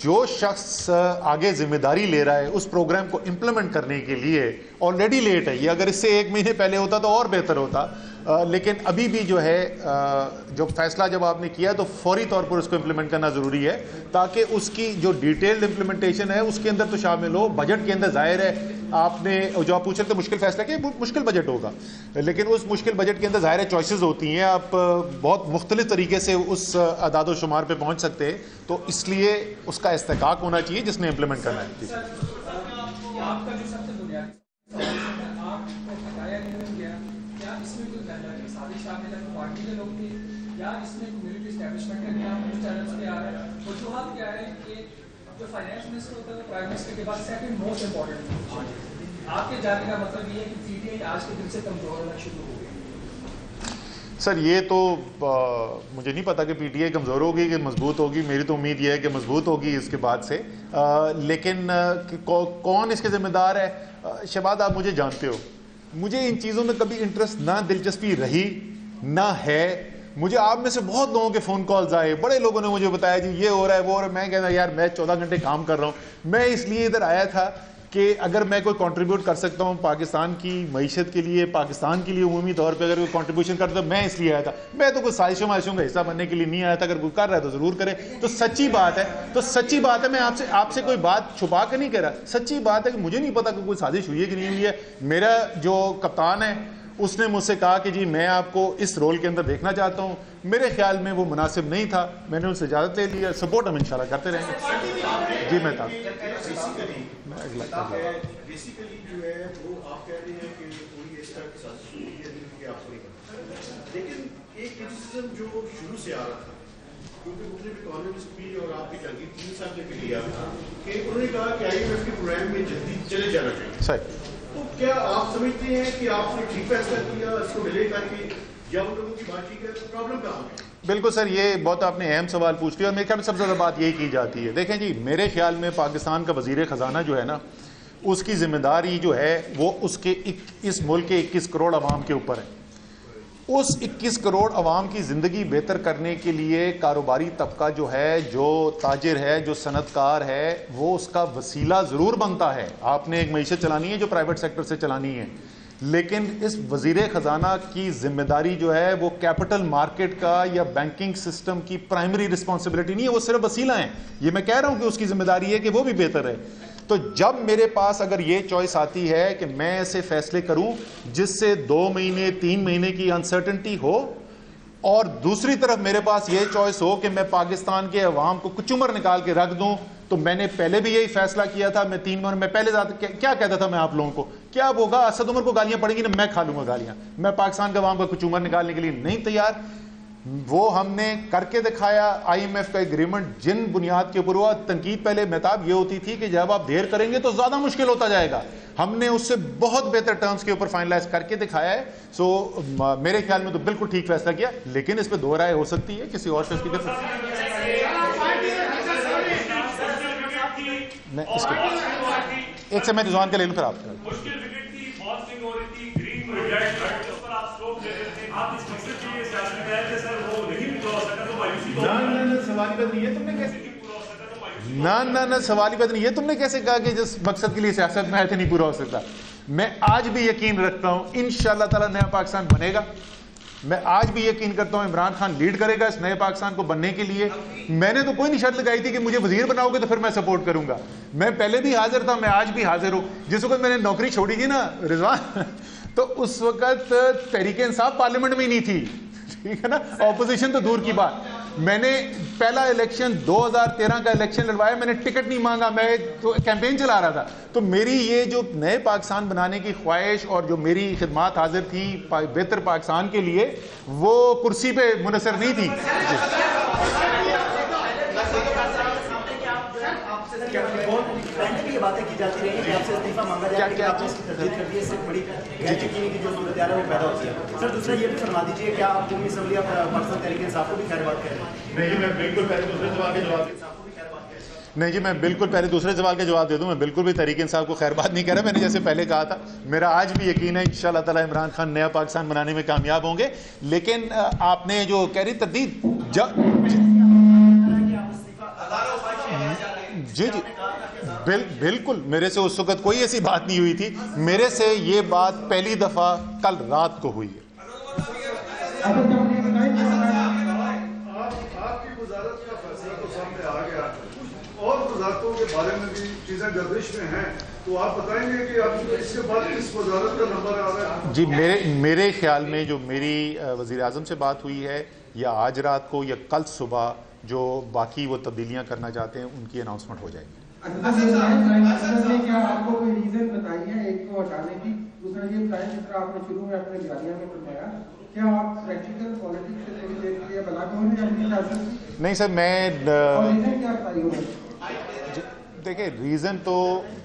जो शख्स आगे जिम्मेदारी ले रहा है उस प्रोग्राम को इम्प्लीमेंट करने के लिए, ऑलरेडी लेट है ये, अगर इससे 1 महीने पहले होता तो और बेहतर होता, लेकिन अभी भी जो है जो फैसला जब आपने किया तो फौरी तौर पर उसको इम्प्लीमेंट करना ज़रूरी है, ताकि उसकी जो डिटेल्ड इम्प्लीमेंटेशन है उसके अंदर तो शामिल हो। बजट के अंदर जाहिर है आपने जो आप पूछ रहे थे मुश्किल फैसला कि मुश्किल बजट होगा, लेकिन उस मुश्किल बजट के अंदर जाहिर है चॉइसेस होती हैं, आप बहुत मुख्तलिफ तरीके से उस अदाद शुमार पे पहुंच सकते हैं, तो इसलिए उसका इस्तेकाक होना चाहिए जिसने इम्प्लीमेंट करना है। जो फाइनेंस मिनिस्टर होता है प्राइम मिनिस्टर के बाद सेकंड मोस्ट इंपॉर्टेंट, आपके जाने का मतलब ये है कि पीटीआई आज के दिन से कमजोर होना शुरू हो गई। सर ये तो मुझे नहीं पता कि पीटीआई कमज़ोर होगी कि मजबूत होगी, मेरी तो उम्मीद ये है कि मजबूत होगी इसके बाद से, लेकिन कौन इसके ज़िम्मेदार है? शहबाज आप मुझे जानते हो, मुझे इन चीज़ों में कभी इंटरेस्ट ना दिलचस्पी रही ना है। मुझे आप में से बहुत लोगों के फ़ोन कॉल्स आए, बड़े लोगों ने मुझे बताया जी ये हो रहा है वो हो रहा है। मैं कहता यार मैं 14 घंटे काम कर रहा हूँ, मैं इसलिए इधर आया था कि अगर मैं कोई कंट्रीब्यूट कर सकता हूँ पाकिस्तान की मईशत के लिए, पाकिस्तान के लिए उमूमी तौर पे अगर कोई कंट्रीब्यूशन करता तो मैं इसलिए आया था। मैं तो कोई साजिशों का हिस्सा बनने के लिए नहीं आया था, अगर कोई कर रहा है तो ज़रूर करे। तो सच्ची बात है, मैं आपसे कोई बात छुपा के नहीं कह रहा, सच्ची बात है कि मुझे नहीं पता कि कोई साजिश हुई है कि नहीं हुई है। मेरा जो कप्तान है उसने मुझसे कहा कि जी मैं आपको इस रोल के अंदर देखना चाहता हूँ, मेरे ख्याल में वो मुनासिब नहीं था, मैंने उनसे इजाज़त ले लिया। सपोर्ट हम इंशाल्लाह करते रहेंगे। जी मैं था बेसिकली जो है वो आप कह रहे हैं कि कोई इस तरह की साजिश हुई है कि आप नहीं करते, लेकिन एक क्रिटिसिज्म जो शुरू से आ रहा था, क्योंकि उसने भी इकोनॉमिस्ट भी और आपकी तनकीद 3 साल में भी लिया कि उन्होंने कहा कि IMF के प्रोग्राम में जल्दी चले जाना चाहिए। सही। तो क्या आप समझते हैं कि आपने ठीक फैसला किया इसको डिले करके, या उन लोगों की बात ठीक है तो प्रॉब्लम कहाँ है? बिल्कुल सर, ये बहुत आपने अहम सवाल पूछ लिया और मेरे ख्याल में सबसे ज़्यादा बात यही की जाती है। देखें जी, मेरे ख्याल में पाकिस्तान का वज़ीर ख़जाना जो है ना, उसकी ज़िम्मेदारी जो है वो उसके इस मुल्क के 21 करोड़ अवाम के ऊपर है। उस 21 करोड़ अवाम की ज़िंदगी बेहतर करने के लिए कारोबारी तबका जो है, जो ताजिर है, जो सनतकार है, वो उसका वसीला ज़रूर बनता है। आपने एक मईशत चलानी है जो प्राइवेट सेक्टर से चलानी है, लेकिन इस वज़ीर ख़जाना की ज़िम्मेदारी जो है वो कैपिटल मार्केट का या बैंकिंग सिस्टम की प्राइमरी रिस्पॉन्सिबिलिटी नहीं है, वो सिर्फ वसीला है। ये मैं कह रहा हूँ कि उसकी ज़िम्मेदारी है कि वो भी बेहतर है। तो जब मेरे पास अगर ये चॉइस आती है कि मैं ऐसे फैसले करूं जिससे 2 महीने 3 महीने की अनसर्टेनिटी हो, और दूसरी तरफ मेरे पास ये चॉइस हो कि मैं पाकिस्तान के अवाम को कुचुमर निकाल के रख दूं, तो मैंने पहले भी यही फैसला किया था। मैं 3 महीने में पहले क्या कहता था मैं आप लोगों को, क्या अब होगा असद उमर को गालियां पड़ेंगी ना मैं खा लूंगा गालियां। मैं पाकिस्तान के अवाम को कुचुमर निकालने के लिए नहीं तैयार। वो हमने करके दिखाया। IMF का एग्रीमेंट जिन बुनियाद के ऊपर हुआ, तनकीद पहले महताब ये होती थी कि जब आप देर करेंगे तो ज्यादा मुश्किल होता जाएगा, हमने उससे बहुत बेहतर टर्म्स के ऊपर फाइनलाइज करके दिखाया है। सो मेरे ख्याल में तो बिल्कुल ठीक फैसला किया, लेकिन इस पर दो राय हो सकती है किसी और फैसले के एक समय रिजवान का ले लूं फिर आप। ना सवाल ही नहीं है। तुमने कैसे कहा कि जिस मकसद के लिए सियासत में आए थे नहीं पूरा हो सकता? मैं आज भी यकीन रखता हूं इंशाअल्लाह ताला नया पाकिस्तान बनेगा। मैं आज भी यकीन करता हूं इमरान खान लीड करेगा इस नए पाकिस्तान को बनने के लिए। मैंने तो कोई नहीं शर्त लगाई थी कि मुझे वजीर बनाओगे तो फिर मैं सपोर्ट करूंगा। मैं पहले भी हाजिर था, मैं आज भी हाजिर हूं। जिस वक्त मैंने नौकरी छोड़ी थी ना रिजवान, तो उस वक्त तहरीक इंसाफ पार्लियामेंट में ही नहीं थी, ठीक है ना, ऑपोजिशन तो दूर की बात। मैंने पहला इलेक्शन 2013 का इलेक्शन लड़वाया, मैंने टिकट नहीं मांगा, मैं तो कैंपेन चला रहा था। तो मेरी ये जो नए पाकिस्तान बनाने की ख्वाहिश और जो मेरी खिदमत हाजिर थी बेहतर पाकिस्तान के लिए, वो कुर्सी पे मुनसर नहीं थी। बातें की जाती रही कि आपसे इस्तीफा मांगा जाए, क्या आपने इसकी तरजीह कर दी है, इससे बड़ी की जो सूरत है वो पैदा होती है। सर दूसरा ये भी फरमा दीजिए, क्या आप कौमी असम्बली पाकिस्तान तहरीक इंसाफ को भी खैर बात कह रहे हैं? नहीं, मैं बिल्कुल पहले दूसरे सवाल के जवाब नहीं जी, मैं बिल्कुल पहले दूसरे सवाल का जवाब दे दूं। मैं बिल्कुल भी तहरीक इंसाफ को खैर बात नहीं कह रहा। मैंने जैसे पहले कहा था, मेरा आज भी यकीन है इंशाअल्लाह ताला इमरान खान नया पाकिस्तान बनाने में कामयाब होंगे। लेकिन आपने जो कह रही तरदीद जी बिल्कुल, मेरे से उस वक्त कोई ऐसी बात नहीं हुई थी। मेरे से ये बात पहली दफा कल रात को हुई है। सामने आ गया, और वजारतों के बारे में भी चीजें गर्दिश में हैं, तो आप बताएंगे कि अब इसके बाद किस वजारत का नंबर आ रहा है? जी, मेरे ख्याल में जो मेरी वज़ीर आज़म से बात हुई है, या आज रात को या कल सुबह जो बाकी वो तब्दीलियाँ करना चाहते हैं उनकी अनाउंसमेंट हो जाएगी। क्या आपको कोई रीजन बताई है एक को हटाने की? दूसरा ये बताएं, जिस तरह आपने शुरू में अपने बयानिया में फरमाया, क्या आप प्रैक्टिकल पॉलिटिक्स से थोड़ी देर के लिए बना के उन्हें अपनी सियासत? नहीं सर, मैं क्या बताइए? देखिए, रीज़न तो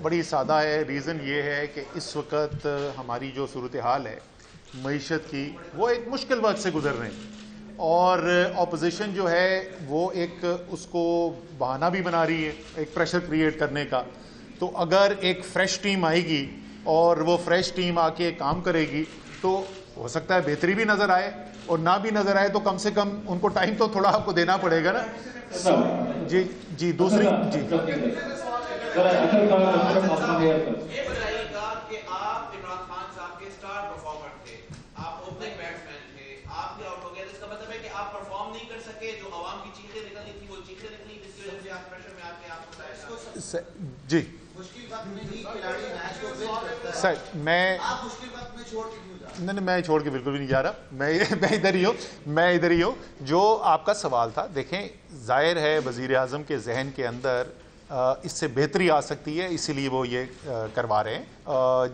बड़ी सादा है। रीज़न ये है कि इस वक्त हमारी जो सूरत हाल है मईशत की, वो एक मुश्किल वक्त से गुजर रहे हैं, और ऑपोजिशन जो है वो एक उसको बहाना भी बना रही है एक प्रेशर क्रिएट करने का। तो अगर एक फ्रेश टीम आएगी और वो फ्रेश टीम आके काम करेगी तो हो सकता है बेहतरी भी नज़र आए, और ना भी नज़र आए तो कम से कम उनको टाइम तो थोड़ा आपको देना पड़ेगा ना। जी जी, दूसरी जी जी सर, मैं छोड़ के बिल्कुल भी नहीं जा रहा। मैं इधर ही हूँ। जो आपका सवाल था, देखें, जाहिर है वज़ीर आज़म के जहन के अंदर इससे बेहतरी आ सकती है, इसीलिए वो ये करवा रहे हैं।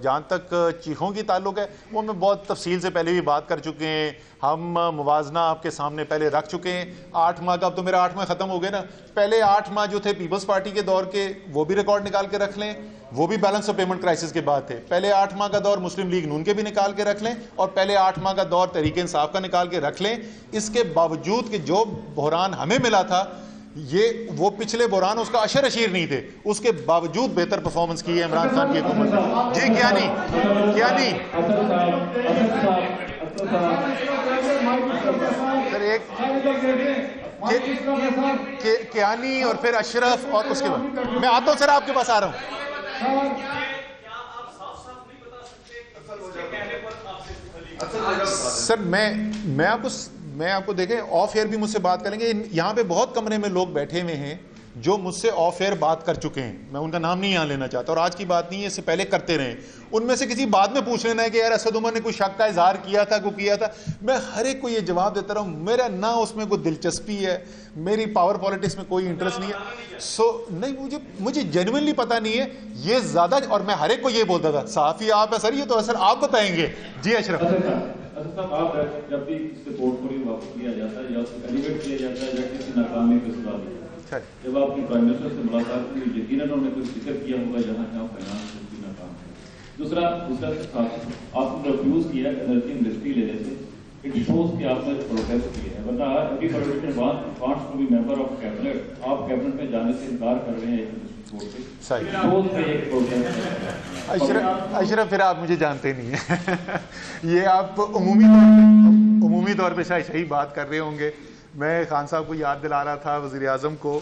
जहाँ तक चीखों की ताल्लुक है, वो मैं बहुत तफसील से पहले भी बात कर चुके हैं। हम मुवाजना आपके सामने पहले रख चुके हैं। 8 माह का, अब तो मेरा 8 माह ख़त्म हो गया ना, पहले 8 माह जो थे पीपल्स पार्टी के दौर के, वो भी रिकॉर्ड निकाल के रख लें, वो भी बैलेंस ऑफ पेमेंट क्राइसिस के बाद थे। पहले 8 माह का दौर मुस्लिम लीग नून के भी निकाल के रख लें, और पहले 8 माह का दौर तहरीक इंसाफ का निकाल के रख लें। इसके बावजूद कि जो बहरान हमें मिला था, ये वो पिछले बहरान उसका अशर अशीर नहीं थे, उसके बावजूद बेहतर परफॉर्मेंस की है इमरान खान की हुकूमत ने। जी, क्या नहीं सर, एक कियानी और फिर अशरफ, और उसके बाद मैं आता हूं सर, आपके पास आ रहा हूं। सर मैं आपको देखें, ऑफ एयर भी मुझसे बात करेंगे। यहाँ पे बहुत कमरे में लोग बैठे हुए हैं जो मुझसे ऑफ एयर बात कर चुके हैं, मैं उनका नाम नहीं यहाँ लेना चाहता, और आज की बात नहीं है, इससे पहले करते रहे। उनमें से किसी बाद में पूछ लेना है कि यार असद उमर ने कोई शक का इजहार किया था, मैं हर एक को ये जवाब देता रहा हूँ। मेरा ना उसमें कोई दिलचस्पी है, मेरी पावर पॉलिटिक्स में कोई इंटरेस्ट नहीं है। नहीं, मुझे जेन्युइनली पता नहीं है ये ज्यादा, और मैं हर एक को ये बोलता था, साफी आप है सर, ये तो सर आप बताएंगे। जी अशरफ आप जब भी किसी रिपोर्ट को वापस लिया जाता है या उसको एलिवेट किया जाता है या किसी नाकामी को सुधार दिया जाता है, जब आपकी प्राइम मिनिस्टर से मुलाकात हुई, यकीनन उन्होंने कुछ जिक्र किया होगा जहाँ जहाँ फाइनेंस मिनिस्ट्री नाकाम है। दूसरा आपने रिफ्यूज किया एनर्जी इंडस्ट्री लेने से, इट शोज कि आपने प्रोटेस्ट किया है, वरना अभी politician wants to be member of cabinet, आप कैबिनेट में जाने से इनकार कर रहे हैं। अशरफ, फिर आप मुझे जानते नहीं है ये आप उमूमी तौर पे शायद सही बात कर रहे होंगे। मैं खान साहब को याद दिला रहा था, वज़ीर आज़म को,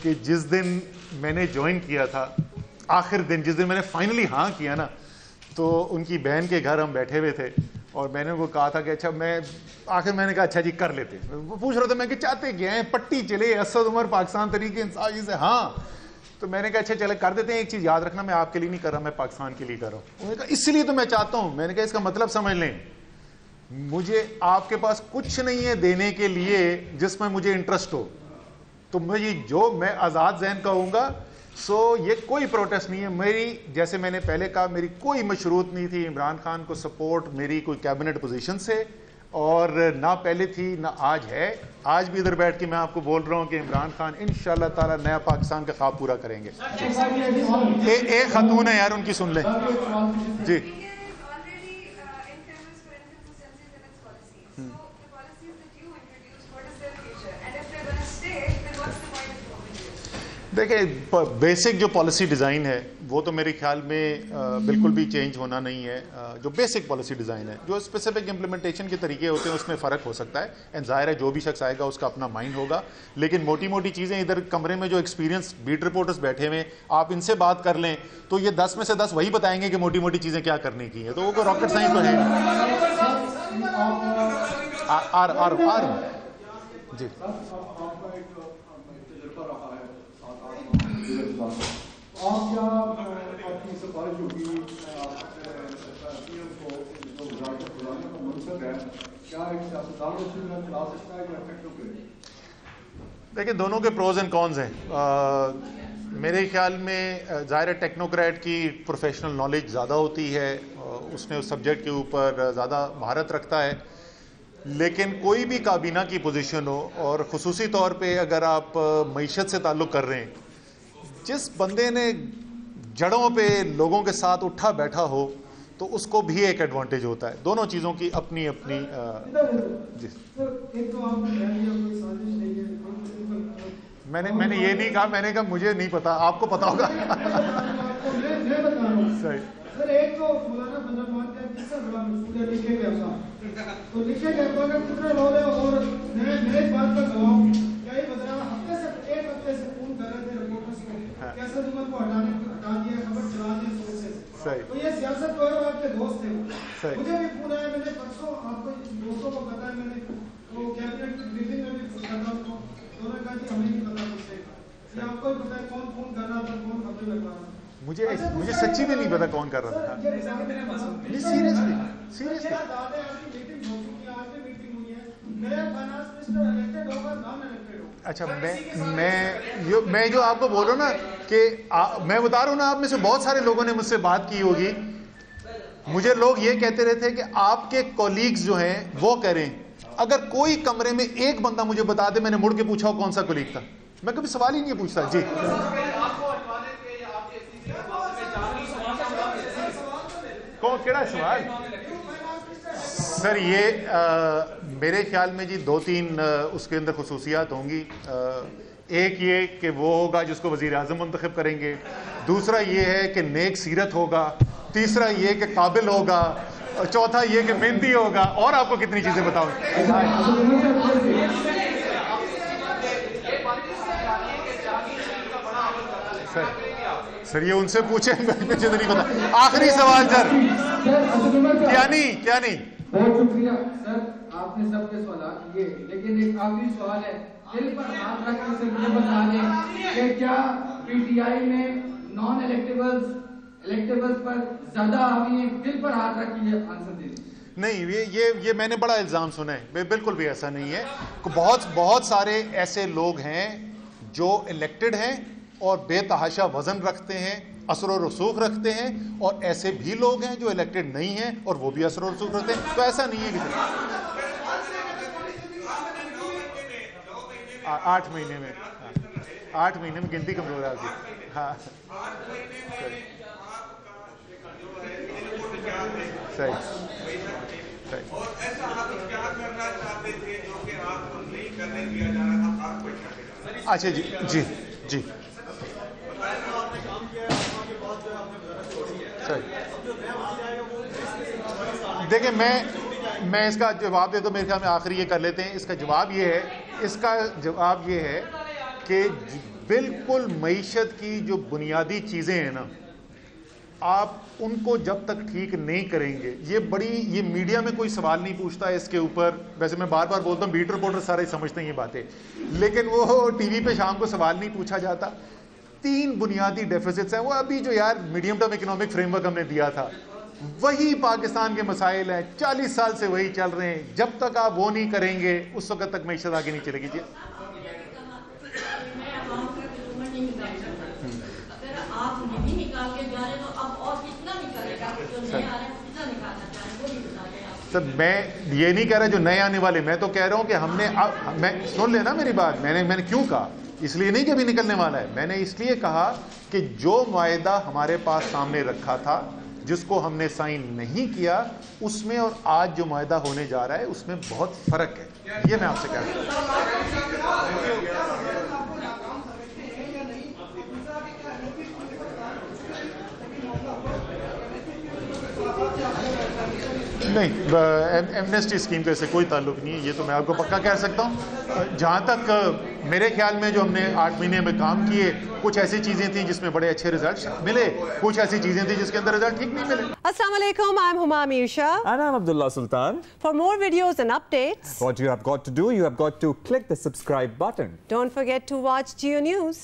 कि जिस दिन मैंने ज्वाइन किया था, आखिर दिन जिस दिन मैंने फाइनली हाँ किया ना, तो उनकी बहन के घर हम बैठे हुए थे, और मैंने उनको कहा था कि अच्छा, मैंने कहा अच्छा जी कर लेते। वो पूछ रहे थे मैं कि चाहते क्या हैं, पट्टी चले असद उमर पाकिस्तान तरीके इंसाफ से, हाँ। तो मैंने कहा अच्छा चले कर देते हैं। एक चीज याद रखना, मैं आपके लिए नहीं कर रहा, मैं पाकिस्तान के लिए कर रहा हूँ। उन्होंने कहा इसलिए तो मैं चाहता हूँ। मैंने कहा इसका मतलब समझ लें, मुझे आपके पास कुछ नहीं है देने के लिए जिसमें मुझे इंटरेस्ट हो, तो मुझे जो मैं आज़ाद ज़हन कहूँगा। सो ये कोई प्रोटेस्ट नहीं है मेरी, जैसे मैंने पहले कहा, मेरी कोई मशरूत नहीं थी इमरान खान को सपोर्ट मेरी कोई कैबिनेट पोजीशन से, और ना पहले थी ना आज है। आज भी इधर बैठ के मैं आपको बोल रहा हूँ कि इमरान खान इंशाल्लाह ताला नया पाकिस्तान का ख्वाब पूरा करेंगे। एक खातून है यार, उनकी सुन लें जी। देखिए, बेसिक जो पॉलिसी डिज़ाइन है वो तो मेरे ख्याल में बिल्कुल भी चेंज होना नहीं है। जो बेसिक पॉलिसी डिज़ाइन है, जो स्पेसिफिक इम्प्लीमेंटेशन के तरीके होते हैं उसमें फ़र्क हो सकता है, एंड ज़ाहिर है जो भी शख्स आएगा उसका अपना माइंड होगा। लेकिन मोटी मोटी चीज़ें, इधर कमरे में जो एक्सपीरियंस बीट रिपोर्टर्स बैठे हुए, आप इनसे बात कर लें तो ये 10 में से 10 वही बताएंगे कि मोटी मोटी चीज़ें क्या करने की है। तो वो रॉकेट साइंस तो है जी। देखिए, दोनों के प्रोज एंड कॉन्स हैं। मेरे ख्याल में ज़ाहिर टेक्नोक्रेट की प्रोफेशनल नॉलेज ज़्यादा होती है, उसने उस सब्जेक्ट के ऊपर ज़्यादा महारत रखता है, लेकिन कोई भी काबीना की पोजीशन हो और ख़ुसूसी तौर पे अगर आप मईशत से ताल्लुक़ कर रहे हैं, जिस बंदे ने जड़ों पे लोगों के साथ उठा बैठा हो तो उसको भी एक एडवांटेज होता है। दोनों चीज़ों की अपनी अपनी जी। मैंने ये नहीं कहा, मैंने कहा मुझे नहीं पता, आपको पता होगा। सही सर, एक तो मौलाना बंदरमान का कितना बड़ा मशहूर है लिखे व्यापार, तो लिखे व्यापार का कितना रोल है। और मैं इस बात का गवाह हूं, क्या ये बदला एक हफ्ते से फोन कर रहे थे रिपोर्टर्स को कि असद उमर को हटा दिया, खबर चला दी सोर्सेस। तो ये सियासत को आपके दोस्त थे, मुझे भी फोन आया, मैंने परसों आपको दोस्तों को पता है, मैंने वो कैबिनेट की ब्रीफिंग में भी पूछा था उनको, उन्होंने कहा कि हमें नहीं पता कुछ, आपको ही पता है कौन फोन कर रहा था, कौन खबरें लगवा रहा था। मुझे सच्ची में नहीं पता कौन कर रहा था। सीरियसली अच्छा, मैं जो आपको बोल रहा हूँ ना कि मैं बता रहा हूँ ना, आप में से बहुत सारे लोगों ने मुझसे बात की होगी, मुझे लोग ये कहते रहते हैं कि आपके कॉलीग्स जो हैं वो करें, अगर कोई कमरे में एक बंदा मुझे बता दे, मैंने मुड़ के पूछा हो कौन सा कॉलीग था, मैं कभी सवाल ही नहीं पूछता। जी कौन केड़ा सवाल सर? ये मेरे ख्याल में जी 2-3 उसके अंदर खुसूसियात होंगी। एक ये कि वो होगा जिसको वज़ीर आज़म मुंतखब करेंगे, दूसरा ये है कि नेक सीरत होगा, तीसरा ये कि काबिल होगा, चौथा ये कि मेहनती होगा, और आपको कितनी चीजें बताऊं। सर ये उनसे पूछे, मुझे तो नहीं पता। आखिरी सवाल सर, क्या नहीं बहुत शुक्रिया सर, आपने सबके सवाल किए, लेकिन एक आखिरी सवाल है, दिल पर हाथ रखने से मुझे बता दें कि क्या पीटीआई में नॉन इलेक्टेबल्स पर ज्यादा हावी है? दिल पर हाथ रखिए, आंसर दीजिए। नहीं, ये मैंने बड़ा इल्जाम सुना है, बिल्कुल भी ऐसा नहीं है। बहुत सारे ऐसे लोग हैं जो इलेक्टेड हैं और बेतहाशा वजन रखते हैं, असर और रसूख रखते हैं, और ऐसे भी लोग हैं जो इलेक्टेड नहीं हैं और वो भी असर और रसूख रखते हैं। तो ऐसा नहीं है कि 8 महीने में 8 महीने में गिनती कमजोर है आपकी। हाँ सही। और ऐसा आप क्या करना चाहते थे जो कि आपको नहीं करने दिया जा रहा था, आपको क्या? अच्छा जी देखिए, मैं इसका जवाब दे, तो मेरे ख्याल में आखिरी ये कर लेते हैं। इसका जवाब ये है कि बिल्कुल मईशत की जो बुनियादी चीज़ें हैं ना, आप उनको जब तक ठीक नहीं करेंगे, ये मीडिया में कोई सवाल नहीं पूछता है इसके ऊपर। वैसे मैं बार बार बोलता हूँ, बीट रिपोर्टर सारे समझते हैं ये बातें, लेकिन वो टीवी पे शाम को सवाल नहीं पूछा जाता। 3 बुनियादी डेफिसिट्स हैं, वो अभी जो यार मीडियम टर्म इकोनॉमिक फ्रेमवर्क हमने दिया था, वही पाकिस्तान के मसाइल हैं, 40 साल से वही चल रहे हैं। जब तक आप वो नहीं करेंगे, उस वक्त तक मईशत आगे नहीं चलेगी। जी सर, मैं ये नहीं कह रहा जो नए आने वाले, मैं तो कह रहा हूं कि मैं सुन लेना मेरी बात। मैंने क्यों कहा, इसलिए नहीं कि अभी निकलने वाला है, मैंने इसलिए कहा कि जो मुआहदा हमारे पास सामने रखा था, जिसको हमने साइन नहीं किया, उसमें और आज जो मुआहदा होने जा रहा है उसमें बहुत फर्क है। ये मैं आपसे कह रहा हूं। नहीं, एमनेस्टी स्कीम का इससे कोई ताल्लुक नहीं है, ये तो मैं आपको पक्का कह सकता हूँ। जहाँ तक मेरे ख्याल में जो हमने 8 महीने में काम किए, कुछ ऐसी चीजें थी जिसमें बड़े अच्छे रिजल्ट मिले, कुछ ऐसी चीजें थी जिसके अंदर रिजल्ट ठीक नहीं मिले। Assalamu alaikum, I'm Huma Amir Shah. And I'm Abdullah Sultan. For more videos and updates, what you have got to do, you have got to click the subscribe button. Don't forget to watch Geo News.